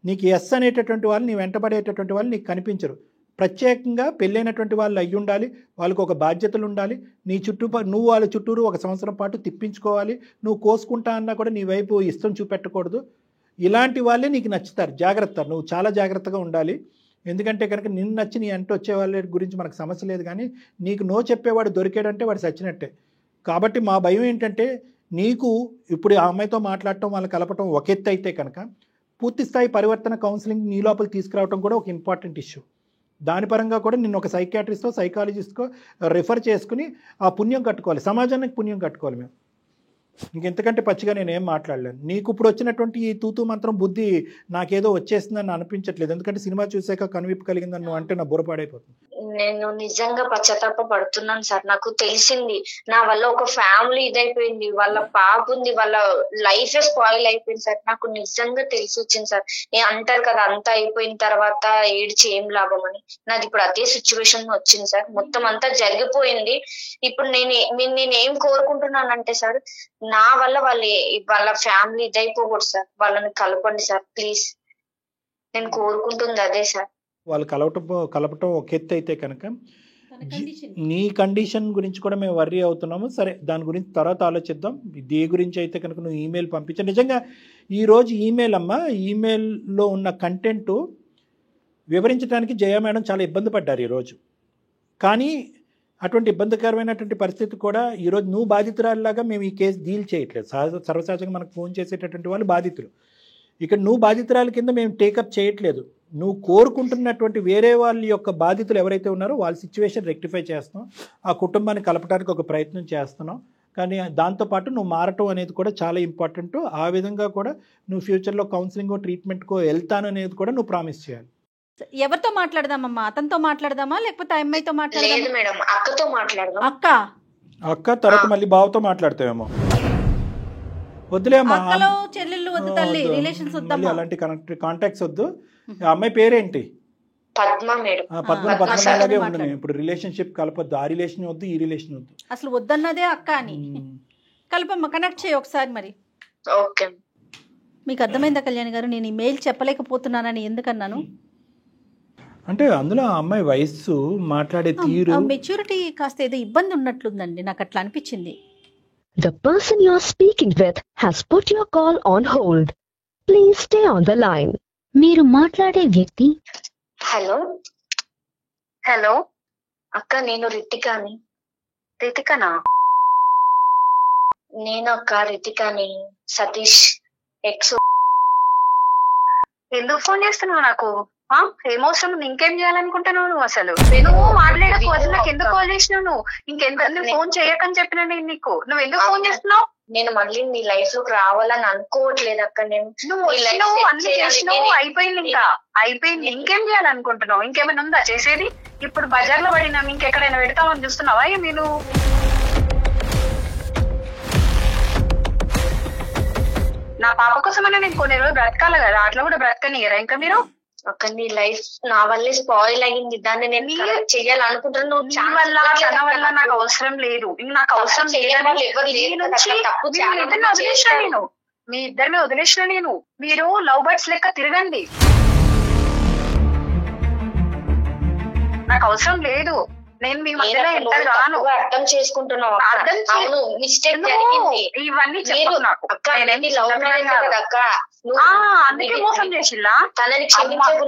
నీకు ఎస్ అనేటటువంటి వాళ్ళు, నీ వెంటబడేటటువంటి వాళ్ళు నీకు కనిపించరు. ప్రత్యేకంగా పెళ్ళైనటువంటి వాళ్ళు అయ్యి ఉండాలి, వాళ్ళకు ఒక బాధ్యతలు ఉండాలి. నీ నువ్వు వాళ్ళ చుట్టూరు 1 సంవత్సరం పాటు తిప్పించుకోవాలి. నువ్వు కోసుకుంటా అన్నా కూడా నీ వైపు ఇష్టం చూపెట్టకూడదు. ఇలాంటి వాళ్ళే నీకు నచ్చుతారు. జాగ్రత్త, నువ్వు చాలా జాగ్రత్తగా ఉండాలి. ఎందుకంటే కనుక నిన్ను నచ్చి నీ అంటూ వచ్చే వాళ్ళ గురించి మనకు సమస్య లేదు, కానీ నీకు నో చెప్పేవాడు దొరికాడంటే వాడు చచ్చినట్టే. కాబట్టి మా భయం ఏంటంటే, నీకు ఇప్పుడు ఆ అమ్మాయితో మాట్లాడటం, వాళ్ళని కలపటం ఒక ఎత్తు అయితే కనుక, పూర్తి స్థాయి పరివర్తన కౌన్సిలింగ్ నీ లోపల తీసుకురావడం కూడా ఒక ఇంపార్టెంట్ ఇష్యూ. దాని పరంగా కూడా నిన్ను ఒక సైకియాట్రిస్టో, సైకాలజిస్ట్కో రిఫర్ చేసుకుని ఆ పుణ్యం కట్టుకోవాలి, సమాజానికి పుణ్యం కట్టుకోవాలి. మేము ఇంకెంతకంటే పచ్చిగా నేనేం మాట్లాడలేను. నీకు ఇప్పుడు వచ్చినటువంటి ఈ తూతూ మంత్రం బుద్ధి నాకేదో వచ్చేసిందని అనిపించట్లేదు. ఎందుకంటే సినిమా చూసాక కనువిప్పు కలిగిందని నువ్వు అంటే నా బుర్ర పాడైపోతుంది. నేను నిజంగా పశ్చాత్తాప పడుతున్నాను సార్. నాకు తెలిసింది నా వల్ల ఒక ఫ్యామిలీ ఇదైపోయింది, వాళ్ళ పాప ఉంది, వాళ్ళ లైఫ్ స్పాయిల్ అయిపోయింది సార్. నాకు నిజంగా తెలిసి వచ్చింది సార్. అంటారు కదా, అంతా అయిపోయిన తర్వాత ఏడ్చి ఏం లాభం అని. నాది ఇప్పుడు అదే సిచ్యువేషన్ వచ్చింది సార్. మొత్తం అంతా జరిగిపోయింది. ఇప్పుడు నేనేం కోరుకుంటున్నానంటే సార్, నా వల్ల వాళ్ళ ఫ్యామిలీ ఇదైపోకూడదు సార్. వాళ్ళని కలపండి సార్ ప్లీజ్. నేను కోరుకుంటుంది అదే సార్. వాళ్ళు కలపటం ఒక ఎత్తు అయితే కనుక, నీ కండిషన్ గురించి కూడా మేము వర్రీ అవుతున్నాము. సరే, దాని గురించి తర్వాత ఆలోచిద్దాం. దీని గురించి అయితే కనుక నువ్వు ఈమెయిల్ పంపించు. నిజంగా ఈరోజు ఈమెయిల్ అమ్మ, ఈమెయిల్లో ఉన్న కంటెంట్ వివరించడానికి జయ మేడం చాలా ఇబ్బంది పడ్డారు ఈరోజు. కానీ అటువంటి ఇబ్బందికరమైనటువంటి పరిస్థితి కూడా ఈరోజు నువ్వు బాధితురాలిలాగా మేము ఈ కేసు డీల్ చేయట్లేదు. సర్వసహజంగా మనకు ఫోన్ చేసేటటువంటి వాళ్ళు బాధితులు. ఇక్కడ నువ్వు బాధితురాల కింద మేము టేకప్ చేయట్లేదు. నువ్వు కోరుకుంటున్నటువంటి వేరే వాళ్ళ యొక్క బాధితులు ఎవరైతే ఉన్నారో వాళ్ళ సిచ్యువేషన్ రెక్టిఫై చేస్తున్నాం, ఆ కుటుంబాన్ని కలపడానికి ఒక ప్రయత్నం చేస్తున్నాం. కానీ దాంతోపాటు నువ్వు మారటం అనేది కూడా చాలా ఇంపార్టెంట్. ఆ విధంగా కూడా నువ్వు ఫ్యూచర్లో కౌన్సిలింగో ట్రీట్మెంట్కో వెళ్తాను అనేది కూడా నువ్వు ప్రామిస్ చేయాలి. ఎవరితో మాట్లాడదామమ్మా? అతనితో మాట్లాడదామా లేకపోతే అమ్మాయితో మాట్లాడదామా? మేడం, అక్కతో మాట్లాడదాం. అక్క తర్వాత మళ్ళీ బావతో మాట్లాడతావేమో. వద్దులేమ్మా, చెల్లెళ్ళు వద్దు తల్లి, రిలేషన్స్ వద్దు, అలాంటి కాంటాక్ట్స్ వద్దు. అమ్మాయి పేరేంటి? పద్మ మేడం. పద్మలాగే ఉండను. ఇప్పుడు రిలేషన్షిప్ కలపొద్దు. ఆ రిలేషన్ వద్దు, ఈ రిలేషన్ వద్దు. అసలు వద్దన్నదే అక్క అని. కల్పమ్మ కనెక్ట్ చేయి ఒకసారి. మరి ఓకే. మీకు అర్థమైందా కళ్యాణి గారు నేను ఈ మెయిల్ చెప్పలేకపోతున్నానని ఎందుకన్నాను? అంటే అందులో ఆ అమ్మాయి వయస్సు, మాట్లాడే తీరు, మెచ్యూరిటీ కాస్త ఏదో ఇబ్బంది ఉన్నట్లుందండి, నాకు అట్లా అనిపించింది. The person you are speaking with has put your call on hold. Please stay on the line. మీరు మాట్లాడే వ్యక్తి. హలో హలో అక్క, నేను రితికాని. రితికనా? నేను అక్క రితికాని, సతీష్ ఎక్స్. ఎందుకు ఫోన్ చేస్తున్నావు నాకు? ఏమవసరం? ఇంకేం చేయాలనుకుంటున్నావు నువ్వు? అసలు నువ్వు మాట్లాడకపోతే నాకు ఎందుకు కాల్ చేసినావు నువ్వు? ఇంకెందుకు ఫోన్ చేయకని చెప్పినా నేను నీకు. నువ్వు ఎందుకు ఫోన్ చేస్తున్నావు? నేను మళ్ళీ నీ లైఫ్ లోకి రావాలని అనుకోవట్లేదు అక్క. నువ్వు వచ్చినావు, అన్ని చేసినావు, అయిపోయింది. ఇంకా అయిపోయింది. ఇంకేం చేయాలనుకుంటున్నావు? ఇంకేమైనా ఉందా చేసేది? ఇప్పుడు బజార్ లో పడినా ఇంకెక్కడైనా పెడతామని చూస్తున్నావా? నేను నా పాప కోసమైనా నేను కొన్ని రోజులు బ్రతకాలి కదా, అట్లా కూడా బ్రతకనియరా ఇంకా మీరు? అక్క నీ లైఫ్ నా వల్లే స్పాయిల్ అయ్యింది, దాన్ని నేను చెయ్యాలనుకుంటున్నాను. వల్ల నాకు అవసరం లేదు, నాకు అవసరం వదిలేసిన నేను, మీ ఇద్దరిని వదిలేసిన నేను. మీరు లవ్ బర్డ్స్ లెక్క తిరగండి, నాకు అవసరం లేదు. నేను మీ మధ్యలో ఎంత రాను. అర్థం చేసుకుంటున్నావు, ఇవన్నీ చెప్పు నాకు. అందుకే మోసం చేసిల్లా?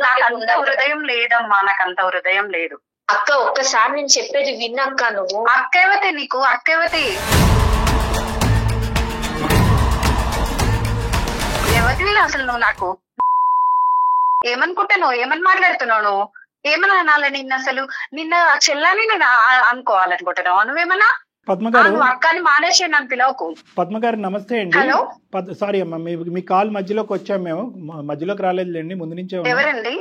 నాకంత హృదయం లేదమ్మా, నాకంత హృదయం లేదు. అక్క ఒక్కసారి నేను చెప్పేది విన్నక్క. నువ్వు అక్కవతే, నీకు అక్కవతే ఎవరి అసలు నువ్వు నాకు ఏమనుకుంటున్నావు? ఏమని మాట్లాడుతున్నావు నువ్వు? ఏమన్నా అనాలి నిన్న? అసలు నిన్న చెల్లని నేను అనుకోవాలనుకుంటున్నావు నువ్వేమన్నా? పద్మగారు అక్కని మానేసి నన్ను పిలవకు. పద్మగారు నమస్తే అండి. హలో సారీ అమ్మా, మీ కాల్ మధ్యలోకి వచ్చాం, మేము మధ్యలోకి రాలేదులేండి, ముందు నుంచే. ఎవరండి?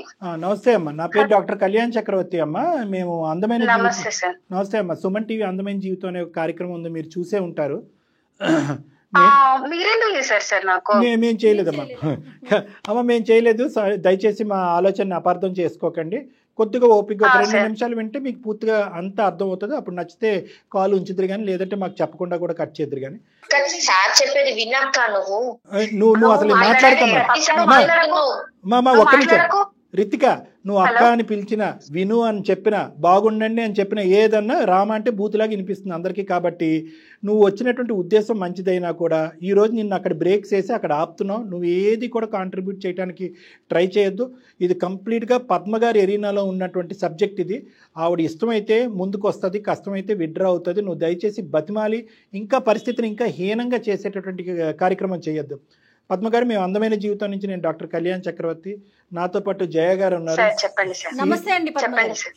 నమస్తే అమ్మా, నా పేరు డాక్టర్ కళ్యాణ్ చక్రవర్తి అమ్మా. మేము అందమైన నమస్తే అమ్మా, సుమన్ టీవీ అందమైన జీవితం అనే ఒక కార్యక్రమం ఉంది, మీరు చూసే ఉంటారు. మీరెందుకు చేశారు సార్ నాకు? మేము చేయలేదమ్మా. అమ్మ మేము చేయలేదు, దయచేసి మా ఆలోచనని అపార్థం చేసుకోకండి. కొద్దిగా ఓపిక 2 నిమిషాలు వింటే మీకు పూర్తిగా అంతా అర్థం అవుతుంది. అప్పుడు నచ్చితే కాల్ ఉంచుదురు కానీ, లేదంటే మాకు చెప్పకుండా కూడా కట్ చేద్దరు కానీ. చెప్పేది వినక్క. నువ్వు అసలు మాట్లాడతామా? ఒక్క నిమిషం రితిక, నువ్వు అక్క అని పిలిచిన, విను అని చెప్పిన, బాగుండండి అని చెప్పిన, ఏదన్నా రామ అంటే బూతులాగా వినిపిస్తుంది అందరికీ. కాబట్టి నువ్వు వచ్చినటువంటి ఉద్దేశం మంచిదైనా కూడా ఈరోజు నిన్ను అక్కడ బ్రేక్స్ వేసి అక్కడ ఆపుతున్నావు. నువ్వు ఏది కూడా కాంట్రిబ్యూట్ చేయడానికి ట్రై చేయొద్దు. ఇది కంప్లీట్గా పద్మగారి ఎరీనాలో ఉన్నటువంటి సబ్జెక్ట్ ఇది. ఆవిడ ఇష్టమైతే ముందుకు వస్తుంది, కష్టమైతే విడ్రా అవుతుంది. నువ్వు దయచేసి బతిమాలి ఇంకా పరిస్థితిని ఇంకా హీనంగా చేసేటటువంటి కార్యక్రమం చేయొద్దు. పద్మగారు, మేము అందమైన జీవితం నుంచి నేను డాక్టర్ కళ్యాణ్ చక్రవర్తి, నాతో పాటు జయ గారు ఉన్నారు,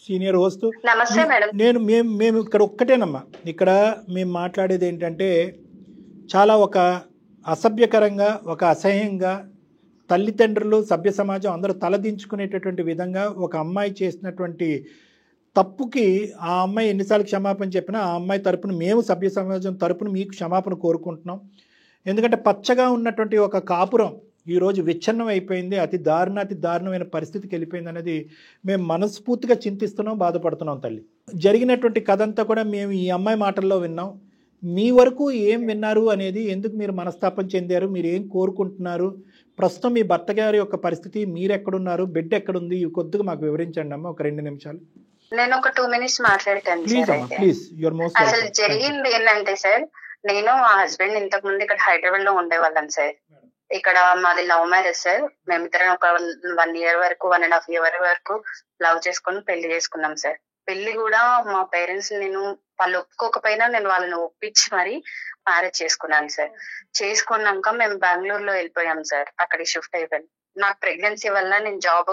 సీనియర్ హోస్ట్. మేము ఇక్కడ ఒక్కటేనమ్మా, ఇక్కడ మేము మాట్లాడేది ఏంటంటే చాలా ఒక అసభ్యకరంగా, ఒక అసహ్యంగా, తల్లిదండ్రులు, సభ్య సమాజం అందరూ తలదించుకునేటటువంటి విధంగా ఒక అమ్మాయి చేసినటువంటి తప్పుకి ఆ అమ్మాయి ఎన్నిసార్లు క్షమాపణ చెప్పినా ఆ అమ్మాయి తరపున మేము సభ్య సమాజం తరపున మీకు క్షమాపణ కోరుకుంటున్నాం. ఎందుకంటే పచ్చగా ఉన్నటువంటి ఒక కాపురం ఈరోజు విచ్ఛిన్నం అయిపోయింది, అతి దారుణమైన పరిస్థితికి వెళ్ళిపోయింది అనేది మేము మనస్ఫూర్తిగా చింతిస్తున్నాం, బాధపడుతున్నాం తల్లి. జరిగినటువంటి కథ అంతా కూడా మేము ఈ అమ్మాయి మాటల్లో విన్నాం. మీ వరకు ఏం విన్నారు అనేది, ఎందుకు మీరు మనస్తాపం చెందారు, మీరు ఏం కోరుకుంటున్నారు, ప్రస్తుతం మీ భర్త గారి యొక్క పరిస్థితి, మీరు ఎక్కడున్నారు, బిడ్డ ఎక్కడుంది, ఇవి కొద్దిగా మాకు వివరించండి అమ్మ, ఒక 2 నిమిషాలు. నేను ఒక 2 minutes మాట్లాడతాను. Please your most. అసలు జరిగింది ఏంటంటే సార్, నేను మా హస్బెండ్ ఇంతకు ముందు ఇక్కడ హైదరాబాద్ లో ఉండేవాళ్ళం సార్. ఇక్కడ మాది లవ్ మ్యారేజ్ సార్. మేమిద్దరం ఒక 1 year వరకు, 1.5 year వరకు లవ్ చేసుకుని పెళ్లి చేసుకున్నాం సార్. పెళ్లి కూడా మా పేరెంట్స్, వాళ్ళు ఒప్పుకోకపోయినా నేను వాళ్ళని ఒప్పించి మరి మ్యారేజ్ చేసుకున్నాను సార్. చేసుకున్నాక మేము బెంగళూరులో వెళ్ళిపోయాం సార్, అక్కడికి షిఫ్ట్ అయిపోయాను. నాకు ప్రెగ్నెన్సీ వల్ల నేను జాబ్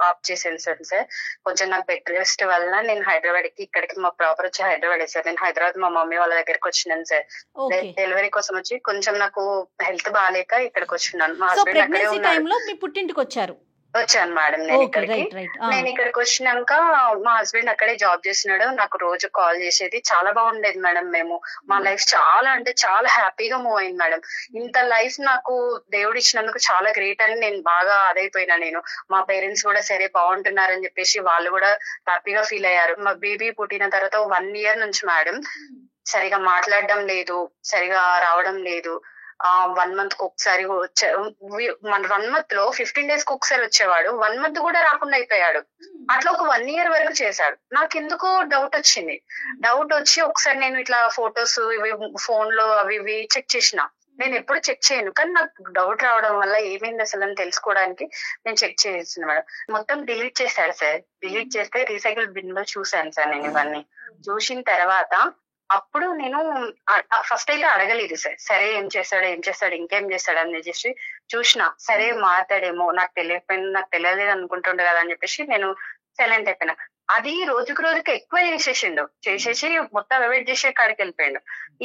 ఆఫ్ చేసాను సార్. కొంచెం నాకు బెడ్ రెస్ట్ వల్ల నేను హైదరాబాద్ కి, ఇక్కడికి మా ప్రాపర్ వచ్చి హైదరాబాద్ సార్. నేను హైదరాబాద్ మా మమ్మీ వాళ్ళ దగ్గరికి వచ్చినాను సార్, డెలివరీ కోసం వచ్చి. కొంచెం నాకు హెల్త్ బాగాలేక ఇక్కడికి వచ్చినాను. మా హస్బెండ్ అక్కడే ఉన్నారు. వచ్చాను మేడం నేను ఇక్కడికి వచ్చినాక మా హస్బెండ్ అక్కడే జాబ్ చేస్తున్నాడు. నాకు రోజు కాల్ చేసేది, చాలా బాగుండేది మేడం. మా లైఫ్ చాలా అంటే చాలా హ్యాపీగా మూవ్ అయింది మేడం. ఇంత లైఫ్ నాకు దేవుడు ఇచ్చినందుకు చాలా గ్రేట్ అని నేను బాగా అదైపోయినా. మా పేరెంట్స్ కూడా సరే బాగుంటున్నారని చెప్పేసి వాళ్ళు కూడా హ్యాపీగా ఫీల్ అయ్యారు. మా బేబీ పుట్టిన తర్వాత 1 year నుంచి మేడం సరిగా మాట్లాడడం లేదు, సరిగా రావడం లేదు. 1 month కి ఒకసారి 1 month లో 15 days కి ఒకసారి వచ్చేవాడు. 1 month కూడా రాకుండా అయిపోయాడు. అట్లా ఒక 1 year వరకు చేశాడు. నాకు ఎందుకో డౌట్ వచ్చింది. డౌట్ వచ్చి ఒకసారి నేను ఇట్లా ఫొటోస్ ఇవి ఫోన్ లో అవి ఇవి చెక్ చేసిన. నేను ఎప్పుడు చెక్ చేయను, కానీ నాకు డౌట్ రావడం వల్ల ఏమైంది అసలు అని తెలుసుకోవడానికి నేను చెక్ చేసిన మేడం. మొత్తం డిలీట్ చేశాడు సార్. డిలీట్ చేస్తే రీసైకిల్ బిన్ లో చూసాను సార్ నేను ఇవన్నీ. చూసిన తర్వాత అప్పుడు నేను ఫస్ట్ అయితే అడగలేదు సార్, సరే ఏం చేస్తాడు ఇంకేం చేస్తాడు అని చెప్పేసి చూసిన. సరే మాట్లాడేమో, నాకు తెలియలేదు అనుకుంటుండే కదా అని చెప్పేసి నేను సైలెంట్ అయిపోయినా. అది రోజుకు ఎక్కువ చేసేసి మొత్తం అవాయిడ్ చేసే కాడికి వెళ్ళిపోయాడు.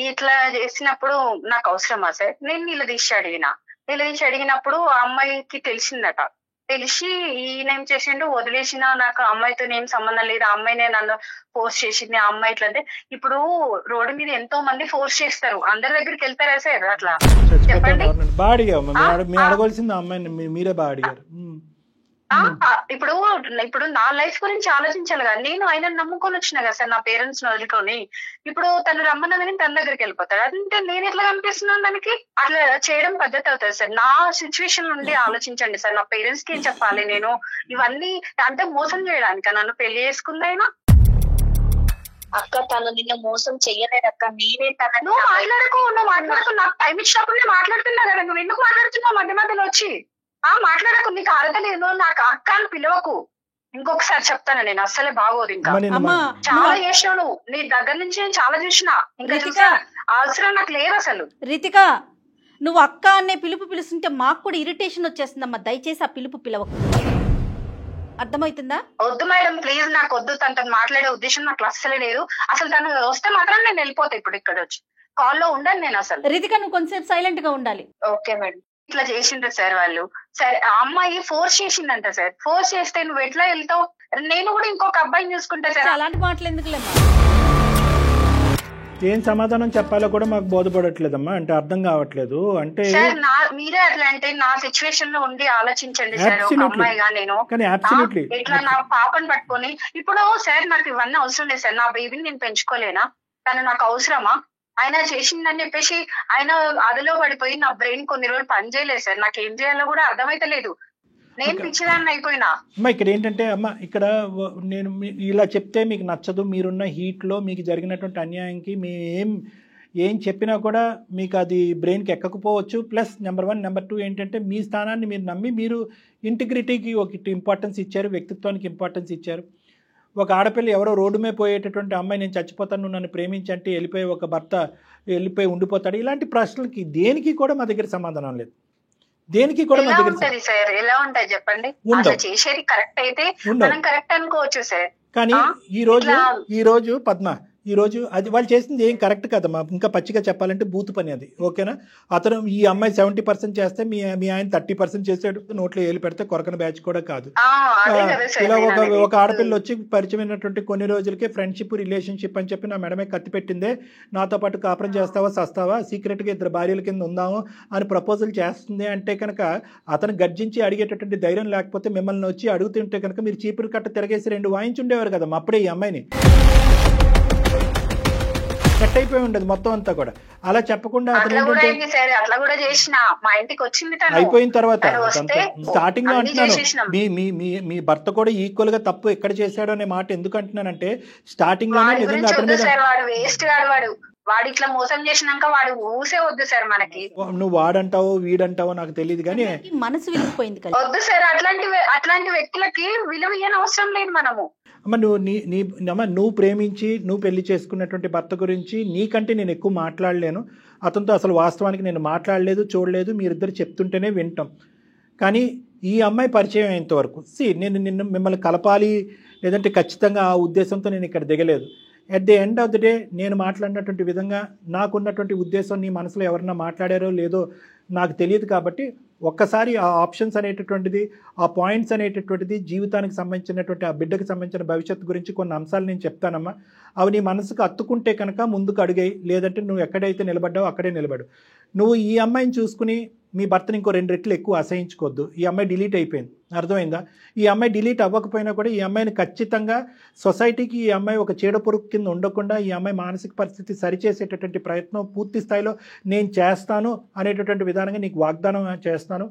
ఇట్లా చేసినప్పుడు నాకు అవసరమా సార్? నేను నిలదీసి అడిగినప్పుడు ఆ అమ్మాయికి తెలిసిందట. తెలిసి ఈయనేం చేసిండు, వదిలేసిన, నాకు అమ్మాయితో ఏం సంబంధం లేదు, ఆ అమ్మాయినే నన్ను ఫోర్స్ చేసింది, ఆ అమ్మాయి ఇట్లా అంటే. ఇప్పుడు రోడ్డు మీద ఎంతో మంది ఫోర్స్ చేస్తారు, అందరి దగ్గరికి వెళ్తారా సార్? అట్లా చెప్పండి. అడగవలసింది అమ్మాయిని మీరే బాగా అడిగారు. ఇప్పుడు నా లైఫ్ గురించి ఆలోచించాలి కదా. నేను ఆయన నమ్ముకొని వచ్చిన కదా సార్, నా పేరెంట్స్ ని వదులుకొని. ఇప్పుడు తను రమ్మన్నదని తన దగ్గరికి వెళ్ళిపోతాడు. అదంటే నేను ఎట్లా కనిపిస్తున్నాను దానికి? అట్లా చేయడం పద్ధతి అవుతుంది సార్. నా సిచ్యువేషన్ నుండి ఆలోచించండి సార్. నా పేరెంట్స్ కి ఏం చెప్పాలి నేను? ఇవన్నీ అంటే మోసం చేయడానిక నన్ను పెళ్లి చేసుకుందైనా? అక్క తను నిన్న మోసం చెయ్యలేదక్క, నేనే తన. నువ్వు మాట్లాడకు. నాకు టైం ఇచ్చినప్పుడు నేను మాట్లాడుతున్నా కదా, నువ్వు ఎందుకు మాట్లాడుతున్నావు మధ్యలో వచ్చి? మాట్లాడకు, నీకు అర్హత లేదు, నాకు అక్క అని పిలవకు. ఇంకొకసారి చెప్తాను, నేను అస్సలే బాగోదు. ఇంకా చాలా చేసినావు నువ్వు, నీ దగ్గర నుంచి నేను చాలా చూసినా. ఇంకా చూసా అవసరం నాకు లేదు అసలు. రితిక, నువ్వు అక్క అనే పిలుస్తుంటే మాకు కూడా ఇరిటేషన్ వచ్చేస్తుందమ్మా. దయచేసి ఆ పిలవకు, అర్థమవుతుందా? వద్దు మేడం, ప్లీజ్, నాకు వద్దు. తనతో మాట్లాడే ఉద్దేశం నాకు అస్సలే లేదు. అసలు తను వస్తే మాత్రం నేను వెళ్ళిపోతా. ఇప్పుడు ఇక్కడ వచ్చి కాల్లో ఉండను నేను అసలు. రితిక, నువ్వు కొంచెం సైలెంట్ గా ఉండాలి. Okay madam. ఇట్లా చేసిండ్రు సార్ వాళ్ళు. సరే, ఆ అమ్మాయి ఫోర్స్ చేసిందంట సార్. ఫోర్స్ చేస్తే నువ్వు ఎట్లా వెళ్తావు? నేను కూడా ఇంకొక అబ్బాయిని చూసుకుంటా సార్. అలాంటి మాటలు ఎందుకులేమ్మా? ఏం సమాధానం చెప్పాలో కూడా మాకు బోధపడట్లేదమ్మా. అంటే అర్థం కావట్లేదు. అంటే సార్ మీరే అట్లా అంటే నా సిచ్యువేషన్ లో ఉండి ఆలోచించండి సార్. ఒక అమ్మాయిగా నేను ఇట్లా నా పాపను పట్టుకొని ఇప్పుడు సార్ నాకు ఇవన్నీ అవసరం లేదు సార్. నా బేబీని నేను పెంచుకోలేనా? తను నాకు అవసరమా? ఆయన చేసిందని చెప్పేసి ఆయన అదిలో పడిపోయి నా బ్రెయిన్ కొన్ని రోజులు పని చేయలేదు సార్. నాకు ఏం చేయాలో కూడా అర్థమైతలేదు. నేను పిచ్చిదాన్ని అయిపోయినా. అమ్మా ఇక్కడ ఏంటంటే, ఇక్కడ నేను ఇలా చెప్తే మీకు నచ్చదు. మీరున్న హీట్లో మీకు జరిగినటువంటి అన్యాయంకి ఏం చెప్పినా కూడా మీకు అది బ్రెయిన్కి ఎక్కకపోవచ్చు. ప్లస్ నెంబర్ 1, నెంబర్ 2 ఏంటంటే, మీ స్థానాన్ని మీరు నమ్మి మీరు ఇంటిగ్రిటీకి ఒక ఇంపార్టెన్స్ ఇచ్చారు, వ్యక్తిత్వానికి ఇంపార్టెన్స్ ఇచ్చారు. ఒక ఆడపిల్ల ఎవరో రోడ్డు మీద పోయేటటువంటి అమ్మాయి నేను చచ్చిపోతాను నువ్వు నన్ను ప్రేమించంటే వెళ్ళిపోయి ఒక భర్త వెళ్ళిపోయి ఉండిపోతాడు. ఇలాంటి ప్రశ్నలకి దేనికి కూడా మా దగ్గర సమాధానం లేదు. దేనికి కూడా మా దగ్గర ఎలా ఉంటాయి చెప్పండి? చేసేది కరెక్ట్ అయితే మనం కరెక్ట్ అనుకోవచ్చు సార్. కానీ ఈ రోజు పద్మ, ఈరోజు అది వాళ్ళు చేసింది ఏం కరెక్ట్ కదమ్మా. ఇంకా పచ్చిగా చెప్పాలంటే బూతు పని అది. ఓకేనా? అతను ఈ అమ్మాయి 70% చేస్తే మీ ఆయన 30% చేసాడు. నోట్లో ఏలు పెడితే కొరకన బ్యాచ్ కూడా కాదు. ఇలా ఒక ఆడపిల్ల వచ్చి పరిచయమైనటువంటి కొన్ని రోజులకే ఫ్రెండ్షిప్, రిలేషన్షిప్ అని చెప్పి నా మెడమే కత్తి పెట్టిందే, నాతో పాటు కాపురం చేస్తావా సస్తావా, సీక్రెట్గా 2 భార్యల కింద ఉందాము అని ప్రపోజల్ చేస్తుంది అంటే కనుక అతను గర్జించి అడిగేటటువంటి ధైర్యం లేకపోతే మిమ్మల్ని వచ్చి అడుగుతుంటే కనుక మీరు చీపురు కట్ట తిరగేసి 2 వాయించుండేవారు కదమ్మా. అప్పుడే ఈ అమ్మాయిని సెట్ అయిపోయి ఉండదు మొత్తం అంతా కూడా. అలా చెప్పకుండా అయిపోయిన తర్వాత స్టార్టింగ్ లో అంటున్నాను, మీ భర్త కూడా ఈక్వల్ గా తప్పు ఎక్కడ చేశాడు అనే మాట ఎందుకు అంటున్నానంటే, స్టార్టింగ్ లోనే నిజంగా అతని మీద వాడు ఇట్లా మోసం చేసినాక వాడు ఊసే వద్దు సార్ మనకి. నువ్వు వాడంటావో వీడంటావో నాకు తెలియదు కానీ మనసు విలిగిపోయింది. వద్దు సార్, అట్లాంటి వ్యక్తులకి విలువ ఇయ్యని అవసరం లేదు మనము. అమ్మ నువ్వు ప్రేమించి నువ్వు పెళ్లి చేసుకున్నటువంటి భర్త గురించి నీకంటే నేను ఎక్కువ మాట్లాడలేను. అతనితో అసలు వాస్తవానికి నేను మాట్లాడలేదు, చూడలేదు. మీరిద్దరు చెప్తుంటేనే వింటాం. కానీ ఈ అమ్మాయి పరిచయం అయ్యేంతవరకు నేను మిమ్మల్ని కలపాలి లేదంటే ఖచ్చితంగా ఆ ఉద్దేశంతో నేను ఇక్కడ దిగలేదు. At the end of the day నేను మాట్లాడినటువంటి విధంగా నాకున్నటువంటి ఉద్దేశం నీ మనసులో ఎవరన్నా మాట్లాడారో లేదో నాకు తెలియదు. కాబట్టి ఒక్కసారి ఆ ఆప్షన్స్ అనేటటువంటిది, ఆ పాయింట్స్ అనేటటువంటిది, జీవితానికి సంబంధించినటువంటి ఆ బిడ్డకు సంబంధించిన భవిష్యత్తు గురించి కొన్ని అంశాలు నేను చెప్తానమ్మా. అవి నీ మనసుకు అత్తుకుంటే కనుక ముందుకు అడిగాయి, లేదంటే నువ్వు ఎక్కడైతే నిలబడ్డావో అక్కడే నిలబడు. నువ్వు ఈ అమ్మాయిని చూసుకుని మీ భర్తని ఇంకో 2 రెట్లు ఎక్కువ అసహించుకోవద్దు. ఈ అమ్మాయి డిలీట్ అయిపోయింది, అర్థమైందా? ఈ అమ్మాయి డిలీట్ అవ్వకపోయినా కూడా ఈ అమ్మాయిని ఖచ్చితంగా సొసైటీకి ఈ అమ్మాయి ఒక చీడపురుగు కింద ఉండకుండా ఈ అమ్మాయి మానసిక పరిస్థితి సరిచేసేటటువంటి ప్రయత్నం పూర్తి స్థాయిలో నేను చేస్తాను అనేటటువంటి విధానంగా నీకు వాగ్దానం చేస్తాను.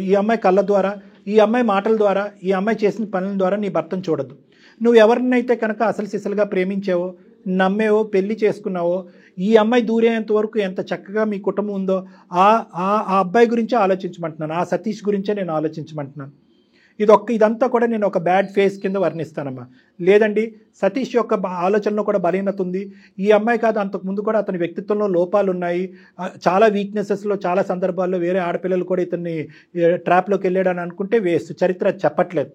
ఈ అమ్మాయి కళ్ళ ద్వారా, ఈ అమ్మాయి మాటల ద్వారా, ఈ అమ్మాయి చేసిన పనుల ద్వారా నీ భర్తను చూడద్దు. నువ్వు ఎవరినైతే కనుక అసలు సిసలుగా ప్రేమించావో, నమ్మేవో, పెళ్లి చేసుకున్నావో, ఈ అమ్మాయి దూరేంత వరకు ఎంత చక్కగా మీ కుటుంబం ఉందో ఆ అబ్బాయి గురించే ఆలోచించమంటున్నాను, ఆ సతీష్ గురించే నేను ఆలోచించమంటున్నాను. ఇదంతా కూడా నేను ఒక బ్యాడ్ ఫేస్ కింద వర్ణిస్తానమ్మా. లేదండి, సతీష్ యొక్క ఆలోచనలో కూడా బలహీనత ఉంది. ఈ అమ్మాయి కాదు, అంతకుముందు కూడా అతని వ్యక్తిత్వంలో లోపాలు ఉన్నాయి, చాలా వీక్నెసెస్లో చాలా సందర్భాల్లో వేరే ఆడపిల్లలు కూడా ఇతన్ని ట్రాప్లోకి వెళ్ళాడని అనుకుంటే వేస్ట్. చరిత్ర చెప్పట్లేదు.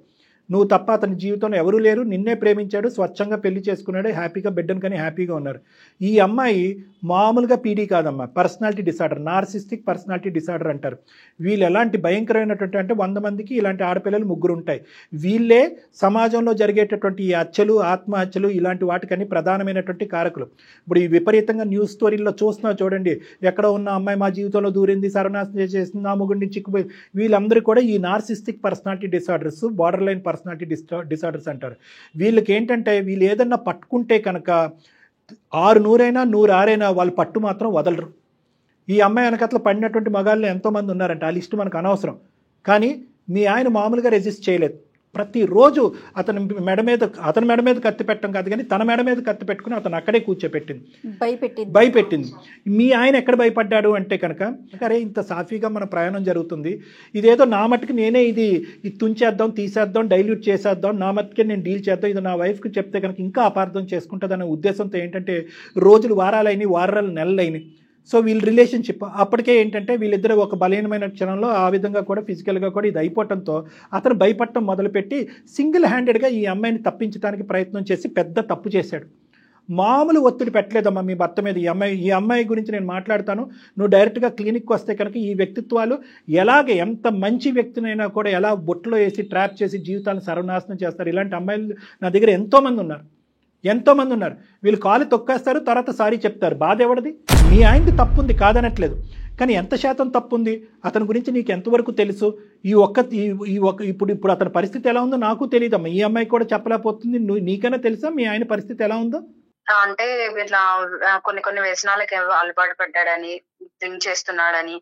నువ్వు తప్ప అతని జీవితంలో ఎవరూ లేరు, నిన్నే ప్రేమించాడు, స్వచ్ఛంగా పెళ్లి చేసుకున్నాడు, హ్యాపీగా బిడ్డను కానీ హ్యాపీగా ఉన్నారు. ఈ అమ్మాయి మామూలుగా పీడీ కాదమ్మా, personality disorder, narcissistic personality disorder అంటారు. వీళ్ళు ఎలాంటి భయంకరమైనటువంటి అంటే 100 మందికి ఇలాంటి ఆడపిల్లలు 3 ఉంటాయి. వీళ్ళే సమాజంలో జరిగేటటువంటి ఈ హత్యలు, ఆత్మహత్యలు ఇలాంటి వాటికని ప్రధానమైనటువంటి కారకులు. ఇప్పుడు ఈ విపరీతంగా న్యూస్ స్టోరీల్లో చూస్తున్నావు చూడండి, ఎక్కడో ఉన్న అమ్మాయి మా జీవితంలో దూరింది, సర్వనాశనం చేసింది, నా మొగుడిని చిక్కుపోయి, వీళ్ళందరూ కూడా ఈ narcissistic personality disorders, border line personality disorders అంటారు. వీళ్ళకి ఏంటంటే వీళ్ళు ఏదన్నా పట్టుకుంటే కనుక 600 100 వాళ్ళు పట్టు మాత్రం వదలరు. ఈ అమ్మాయి వెనకట్ల పడినటువంటి మగాళ్ళు ఎంతోమంది ఉన్నారంట, ఆ లిస్టు మనకు అనవసరం. కానీ మీ ఆయన మామూలుగా రెసిస్ట్ చేయలేదు. ప్రతిరోజు అతని మెడ మీద కత్తి పెట్టడం కాదు కానీ తన మెడ మీద కత్తి పెట్టుకుని అతను అక్కడే కూర్చోపెట్టింది, భయపెట్టింది. మీ ఆయన ఎక్కడ భయపడ్డాడు అంటే కనుక, అరే ఇంత సాఫీగా మన ప్రయాణం జరుగుతుంది, ఇదేదో నా మట్టుకు నేనే ఇది తుంచేద్దాం, తీసేద్దాం, డైల్యూట్ చేసేద్దాం, నా మట్టుకే నేను డీల్ చేద్దాం, ఇది నా వైఫ్కి చెప్తే కనుక ఇంకా అపార్థం చేసుకుంటుందనే ఉద్దేశంతో ఏంటంటే రోజులు వారాలైనవి, వారాలు నెలలైనవి. సో వీళ్ళ రిలేషన్షిప్ అప్పటికే ఏంటంటే వీళ్ళిద్దరూ ఒక బలహీనమైన క్షణంలో ఆ విధంగా కూడా ఫిజికల్గా కూడా ఇది అయిపోవడంతో అతను భయపడటం మొదలుపెట్టి సింగిల్ హ్యాండెడ్గా ఈ అమ్మాయిని తప్పించడానికి ప్రయత్నం చేసి పెద్ద తప్పు చేశాడు. మామూలు ఒత్తిడి పెట్టలేదమ్మా మీ భర్త మీద. ఈ అమ్మాయి గురించి నేను మాట్లాడతాను, నువ్వు డైరెక్ట్గా క్లినిక్కి వస్తే కనుక ఈ వ్యక్తిత్వాలు ఎంత మంచి వ్యక్తినైనా కూడా ఎలా బొట్టులో వేసి ట్రాప్ చేసి జీవితాలను సర్వనాశనం చేస్తారు. ఇలాంటి అమ్మాయిలు నా దగ్గర ఎంతోమంది ఉన్నారు. వీళ్ళు కాలు తొక్కేస్తారు, తర్వాత సారీ చెప్తారు. బాధ ఎవరిది? మీ ఆయనకి తప్పు ఉంది, కాదనట్లేదు, కానీ ఎంత శాతం తప్పు ఉంది అతని గురించి నీకు ఎంతవరకు తెలుసు? ఇప్పుడు అతని పరిస్థితి ఎలా ఉందో నాకు తెలియదమ్మా. ఈ అమ్మాయి కూడా చెప్పలేకపోతుంది. నీకైనా తెలుసా మీ ఆయన పరిస్థితి ఎలా ఉందో? అంటే ఇట్లా కొన్ని వ్యసనాలకి అలవాటు పడ్డాడని, డ్రింక్ చేస్తున్నాడని,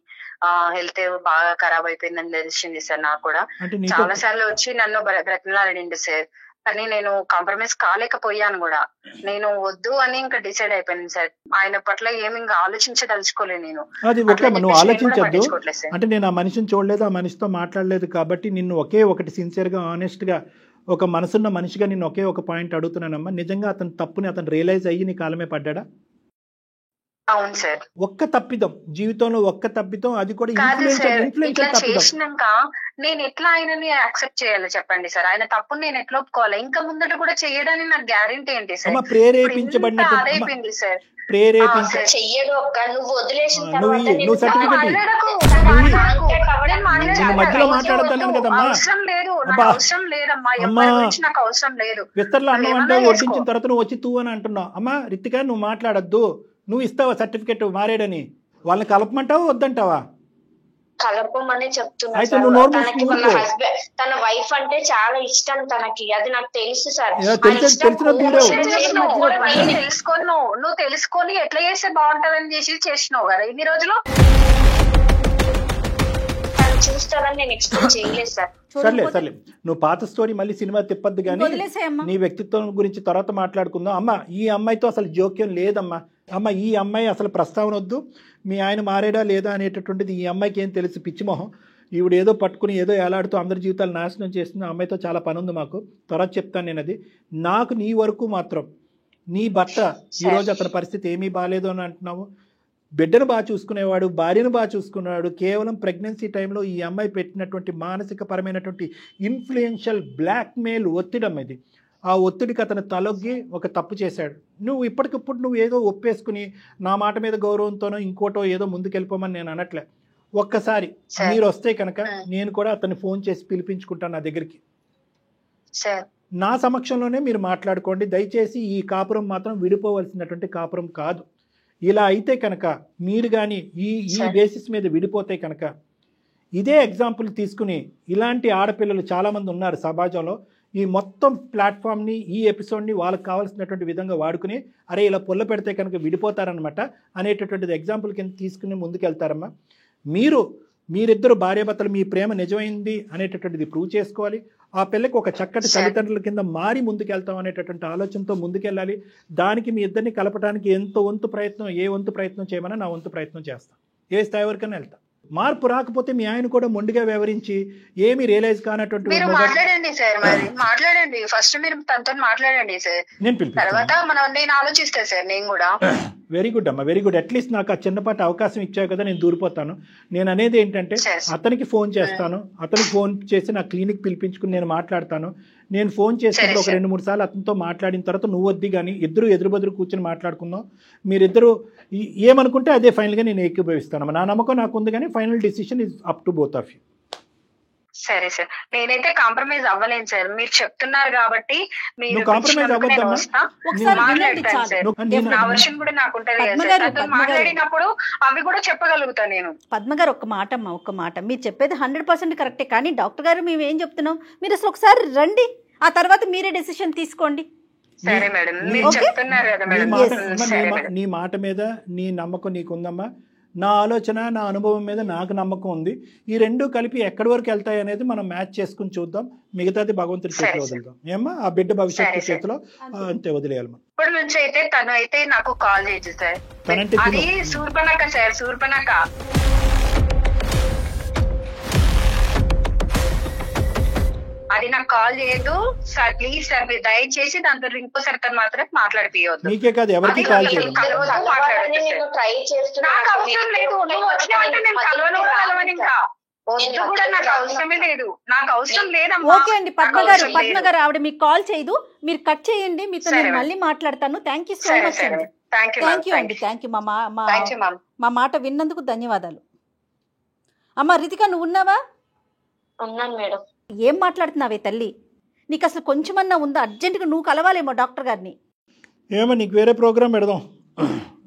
హెల్త్ బాగా ఖరాబ్ అయిపోయిందని తెలిసింది సార్. నాకు కూడా చాలా సార్లు వచ్చి నన్ను బ్రతిమలాడిండు సార్, కానీ నేను కాంప్రమైజ్ కాలేకపోయాను కూడా. నేను వద్దు అని ఇంకా డిసైడ్ అయిపోయాను సార్. ఆయన పట్ల ఏమి ఇంకా ఆలోచించదలుచుకోలేదు నేను. అది ఓకే, నువ్వు ఆలోచించద్దు అంటే నేను ఆ మనిషిని చూడలేదు, ఆ మనిషితో మాట్లాడలేదు కాబట్టి నిన్ను ఒకే ఒకటి సిన్సియర్గా, ఆనెస్ట్గా, ఒక మనసున్న మనిషిగా నిన్ను ఒకే ఒక పాయింట్ అడుగుతున్నానమ్మా. నిజంగా అతని తప్పుని అతను రియలైజ్ అయ్యి నీ కాలమే పడ్డాడా? అవును సార్. ఒక్క తప్పిదం జీవితంలో, ఒక్క తప్పిదం, అది కూడా ఇట్లా చేసినాక నేను ఎట్లా ఆయనని యాక్సెప్ట్ చేయాలి చెప్పండి సార్? ఆయన తప్పుని నేను ఎట్లా ఒప్పుకోవాలి? ఇంకా ముందట కూడా చేయడానికి నాకు గ్యారెంటీ ఏంటి సార్? ప్రేరేపించబడినట్టు సార్, చెయ్యడు ఒక్క నువ్వు వదిలేసిన నువ్వు సర్టిఫికెట్ మధ్యలో మాట్లాడతాను కదమ్మా. అవసరం లేదు, అవసరం లేదమ్మా, ఎవరి గురించి నాకు అవసరం లేదు. విస్తరలో అన్నం అంటే వడ్డించిన తర్వాత నువ్వు వచ్చి తూ అని అంటున్నావు. అమ్మా రితిక, నువ్వు మాట్లాడద్దు. నువ్వు ఇస్తావా సర్టిఫికెట్ మారేడని? వాళ్ళని కలపమంటావా వద్దంటావా? కలపమనే చెప్తున్నా. అయితే నువ్వు నోరు మూసుకుంటూ, తన వైఫ్ అంటే చాలా ఇష్టం తనకి, అది నాకు తెలుసు సార్. నువ్వు తెలుసుకొని ఎట్లా చేస్తే బాగుంటదని చేసినావు కదా ఇన్ని రోజులు. చూస్తారని నేను ఎక్స్పెక్ట్ చేయలేదు సార్. సర్లే నువ్వు పాత స్టోరీ మళ్ళీ సినిమా తిప్పద్దు కానీ నీ వ్యక్తిత్వం గురించి తర్వాత మాట్లాడుకుందాం. అమ్మ ఈ అమ్మాయితో అసలు జోక్యం లేదమ్మా. అమ్మ ఈ అమ్మాయి అసలు ప్రస్తావన వద్దు. మీ ఆయన మారేడా లేదా అనేటటువంటిది ఈ అమ్మాయికి ఏం తెలుసు? పిచ్చిమొహం. ఈవిడ ఏదో పట్టుకుని ఏదో ఏలాడుతూ అందరి జీవితాలు నాశనం చేస్తుంది. అమ్మాయితో చాలా పని ఉంది మాకు, తర్వాత చెప్తాను నేను అది. నాకు నీ వరకు మాత్రం నీ భర్త ఈరోజు అతని పరిస్థితి ఏమీ బాగాలేదు అని అంటున్నావు. బిడ్డను బాగా చూసుకునేవాడు, భార్యను బాగా చూసుకునేవాడు. కేవలం ప్రెగ్నెన్సీ టైంలో ఈ అమ్మాయి పెట్టినటువంటి మానసిక పరమైనటువంటి ఇన్ఫ్లుయెన్షియల్ బ్లాక్మెయిల్ ఒత్తిడి ఇది. ఆ ఒత్తిడికి అతను తలొగ్గి ఒక తప్పు చేశాడు. నువ్వు ఇప్పటికిప్పుడు నువ్వు ఏదో ఒప్పేసుకుని నా మాట మీద గౌరవంతోనో ఇంకోటో ఏదో ముందుకెళ్ళిపోమని నేను అనట్లే. ఒక్కసారి మీరు వస్తే కనుక నేను కూడా అతన్ని ఫోన్ చేసి పిలిపించుకుంటాను నా దగ్గరికి. నా సమక్షంలోనే మీరు మాట్లాడుకోండి. దయచేసి ఈ కాపురం మాత్రం విడిపోవలసినటువంటి కాపురం కాదు. ఇలా అయితే కనుక మీరు కానీ ఈ బేసిస్ మీద విడిపోతే కనుక ఇదే ఎగ్జాంపుల్ తీసుకుని ఇలాంటి ఆడపిల్లలు చాలామంది ఉన్నారు సమాజంలో. ఈ మొత్తం ప్లాట్ఫామ్ని, ఈ ఎపిసోడ్ని వాళ్ళకి కావాల్సినటువంటి విధంగా వాడుకుని అరే ఇలా పొల్ల పెడితే కనుక విడిపోతారనమాట అనేటటువంటిది ఎగ్జాంపుల్ కింద తీసుకుని ముందుకెళ్తారమ్మా. మీరిద్దరు భార్యాభర్తలు మీ ప్రేమ నిజమైంది అనేటటువంటిది ప్రూవ్ చేసుకోవాలి. ఆ పిల్లకి ఒక చక్కటి తల్లిదండ్రుల కింద మారి ముందుకెళ్తాం అనేటటువంటి ఆలోచనతో ముందుకెళ్ళాలి. దానికి మీ ఇద్దరిని కలపడానికి ఏ వంతు ప్రయత్నం చేయమన్నా నా వంతు ప్రయత్నం చేస్తాను. ఏ స్థాయి వరకైనా వెళ్తాను. మార్పు రాకపోతే మీ ఆయన కూడా మొండిగా వ్యవహరించి ఏమీ రియలైజ్ కానటువంటి మీరు మాట్లాడండి సార్, మరి మాట్లాడండి ఫస్ట్, మీరు తనతో మాట్లాడండి సార్, నేను తర్వాత నేను ఆలోచిస్తా సార్ నేను కూడా. వెరీ గుడ్ అమ్మా, వెరీ గుడ్. అట్లీస్ట్ నాకు ఆ చిన్నపాటి అవకాశం ఇచ్చావు కదా, నేను దూరిపోతాను. నేను అనేది ఏంటంటే అతనికి ఫోన్ చేస్తాను, అతనికి ఫోన్ చేసి నా క్లినిక్ పిలిపించుకుని నేను మాట్లాడతాను. నేను ఫోన్ చేసినప్పుడు ఒక 2-3 సార్లు అతనితో మాట్లాడిన తర్వాత నువ్వు వద్ది కానీ ఇద్దరు ఎదురు కూర్చొని మాట్లాడుకుందాం. మీరిద్దరు ఏమనుకుంటే అదే ఫైనల్గా నేను ఏకీభవిస్తాను. నా నమ్మకం నాకు ఉంది కానీ final decision is up to both of you. సరే సార్, నేనైతే కాంప్రమైజ్ అవ్వలేను సార్, మీరు చెప్తున్నారు కాబట్టి. నువ్వు కాంప్రమైజ్ అవ్వద్దమ్మా. నా వర్షన్ కూడా నాకు ఉంటది, మాట్లాడినప్పుడు అవి కూడా చెప్పగలుగుతా నేను. పద్మ గారు ఒక్క మాట మీరు చెప్పేది 100% కరెక్టే. కానీ డాక్టర్ గారు మేము ఏం చెప్తున్నాం, మీరు అసలు ఒకసారి రండి, ఆ తర్వాత మీరే డెసిషన్ తీసుకోండి. సరే మేడం, మీరు చెప్తున్నారు కదా మేడం. నీ మాట మీద నీ నమ్మకం నీకుందమ్మా. నా ఆలోచన, నా అనుభవం మీద నాకు నమ్మకం ఉంది. ఈ రెండు కలిపి ఎక్కడి వరకు వెళ్తాయి అనేది మనం మ్యాచ్ చేసుకుని చూద్దాం. మిగతాది భగవంతుడి చేతిలో వదులుదాం. ఏమ్మా, ఆ బిడ్డ భవిష్యత్తు చేతిలో అంతే వదిలేయాలి. ఇప్పటి నుంచి అయితే తను అయితే నాకు కాల్ చేయొచ్చు సార్. అది శూర్పణఖ సార్, శూర్పణఖ. అది నాకు కాల్ చేయదు సార్, ప్లీజ్ సార్, మీరు దయచేసి దాంతో ఇంకోసారి తను మాత్రం మాట్లాడిపోవద్దు. మీకే కాదు ఎవరికి కాల్ చేయదు. నాకు అవసరం లేదు, నువ్వు వచ్చినావంటే నేను కలవను ఇంకా వద్దు కూడా, నాకు అవసరమే లేదు, నాకు అవసరం లేదమ్మా. ఓకే అండి పద్మ గారు ఆవిడ మీకు కాల్ చేయదు, మీరు కట్ చేయండి, మీతో నేను మళ్ళీ మాట్లాడతాను. థ్యాంక్ యూ సో మచ్ అండి. థ్యాంక్ యూ అండి, థ్యాంక్ యూ. మా మాట విన్నందుకు ధన్యవాదాలు. అమ్మ రితిక, నువ్వు ఉన్నావా? ఉన్నాను మేడం. ఏం మాట్లాడుతున్నావే తల్లి, నీకు అసలు కొంచెమన్నా ఉందా? అర్జెంటుగా నువ్వు కలవాలేమో డాక్టర్ గారిని. ఏమో నీకు వేరే ప్రోగ్రామ్ పెడదాం.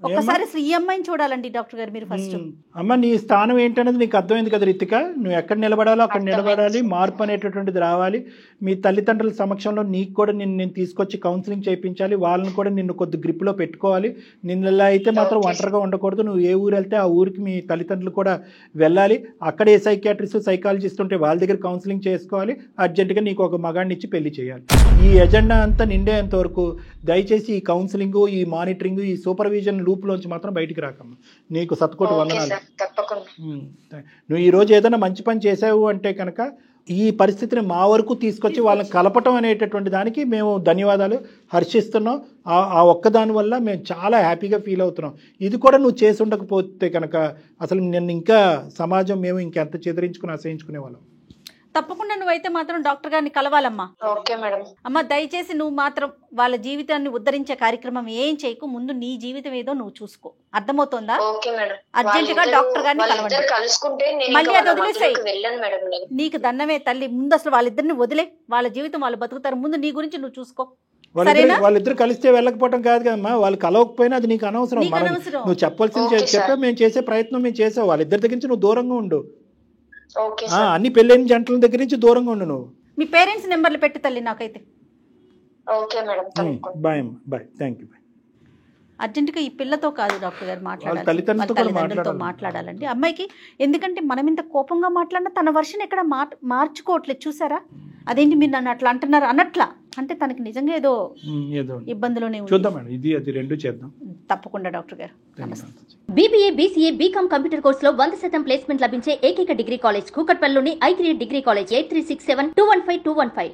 ఒక్కసారి అసలు ఈ అమ్మాయిని చూడాలండి డాక్టర్ గారు మీరు ఫస్ట్. అమ్మ నీ స్థానం ఏంటనేది నీకు అర్థమైంది కదా రితిక. నువ్వు ఎక్కడ నిలబడాలో అక్కడ నిలబడాలి. మార్పు అనేటటువంటిది రావాలి. మీ తల్లిదండ్రుల సమక్షంలో నీకు కూడా నేను తీసుకొచ్చి కౌన్సిలింగ్ చేయించాలి. వాళ్ళని కూడా నిన్ను కొద్ది గ్రిప్లో పెట్టుకోవాలి. నిన్నలా అయితే మాత్రం ఒంటరిగా ఉండకూడదు. నువ్వు ఏ ఊరు వెళ్తే ఆ ఊరికి మీ తల్లిదండ్రులు కూడా వెళ్ళాలి. అక్కడ ఏ సైకియాట్రిస్ట్ సైకాలజిస్ట్ ఉంటే వాళ్ళ దగ్గర కౌన్సిలింగ్ చేసుకోవాలి. అర్జెంటుగా నీకు ఒక మగాడిని ఇచ్చి పెళ్లి చేయాలి. ఈ ఎజెండా అంతా నిండేంత వరకు దయచేసి ఈ కౌన్సిలింగ్, ఈ మానిటరింగ్, ఈ సూపర్విజన్ లూప్లోంచి మాత్రం బయటికి రాకమ్మా. నీకు సత్కోటి వందనాలు. నువ్వు ఈరోజు ఏదైనా మంచి పని చేసావు అంటే కనుక ఈ పరిస్థితిని మా వరకు తీసుకొచ్చి వాళ్ళని కలపటం అనేటటువంటి దానికి మేము ధన్యవాదాలు హర్షిస్తున్నాం. ఆ ఒక్కదాని వల్ల మేము చాలా హ్యాపీగా ఫీల్ అవుతున్నాం. ఇది కూడా నువ్వు చేసి ఉండకపోతే కనుక అసలు నిన్ను ఇంకా సమాజం మేము ఇంకెంత చెదిరించుకుని అసహించుకునే వాళ్ళం. తప్పకుండా నువ్వైతే మాత్రం డాక్టర్ గారిని కలవాలమ్మా. Okay madam. అమ్మ దయచేసి నువ్వు మాత్రం వాళ్ళ జీవితాన్ని ఉద్ధరించే కార్యక్రమం ఏం చేయకు. ముందు నీ జీవితం ఏదో నువ్వు చూసుకో. అర్థమవుతోందా? Okay madam. అర్జెంట్ గా డాక్టర్ గారిని కలవండి. మళ్ళీ అది వదిలేసాయి. నీకు దండమే తల్లి. ముందు అసలు వాళ్ళిద్దరిని వదిలే, వాళ్ళ జీవితం వాళ్ళు బతుకుతారు. ముందు నీ గురించి నువ్వు చూసుకో. వాళ్ళిద్దరు కలిస్తే వెళ్ళకపోవడం కాదు కదమ్మా. వాళ్ళు కలవకపోయినా అది నీకు అనవసరం. నువ్వు చెప్పాల్సింది చెప్పే మేము చేసే ప్రయత్నం మేము చేసావు. వాళ్ళిద్దరి దగ్గర నుంచి నువ్వు దూరంగా ఉండు. అన్ని పెళ్ళైన జంటల దగ్గర నుంచి దూరంగా ఉండు. నువ్వు మీ పేరెంట్స్ నెంబర్లు పెట్టు తల్లి నాకైతే. Okay madam. బాయ్ అమ్మా, బాయ్. Thank you. అర్జెంటుగా ఈ పిల్లతో కాదు డాక్టర్ గారు మాట్లాడాలి, తల్లిదండ్రులతో మాట్లాడాలండి అమ్మాయికి. ఎందుకంటే మనం ఇంత కోపంగా మాట్లాడినా తన వర్షన్ ఎక్కడ మార్చుకోవట్లేదు. చూసారా? అదేంటి మీరు నన్ను అట్లా అంటున్నారు అన్నట్లా అంటే తనకి నిజంగా ఏదో ఇబ్బందులోనే చూద్దాం మేడం. ఇది అది రెండు చేద్దాం తప్పకుండా డాక్టర్ గారు. BBA, BCA, BCom కంప్యూటర్ కోర్సులో 100% ప్లేస్మెంట్ లభించే ఏకైక డిగ్రీ కాలేజ్ కూకట్పల్లిలోని I3 డిగ్రీ కాలేజ్ 8367215215.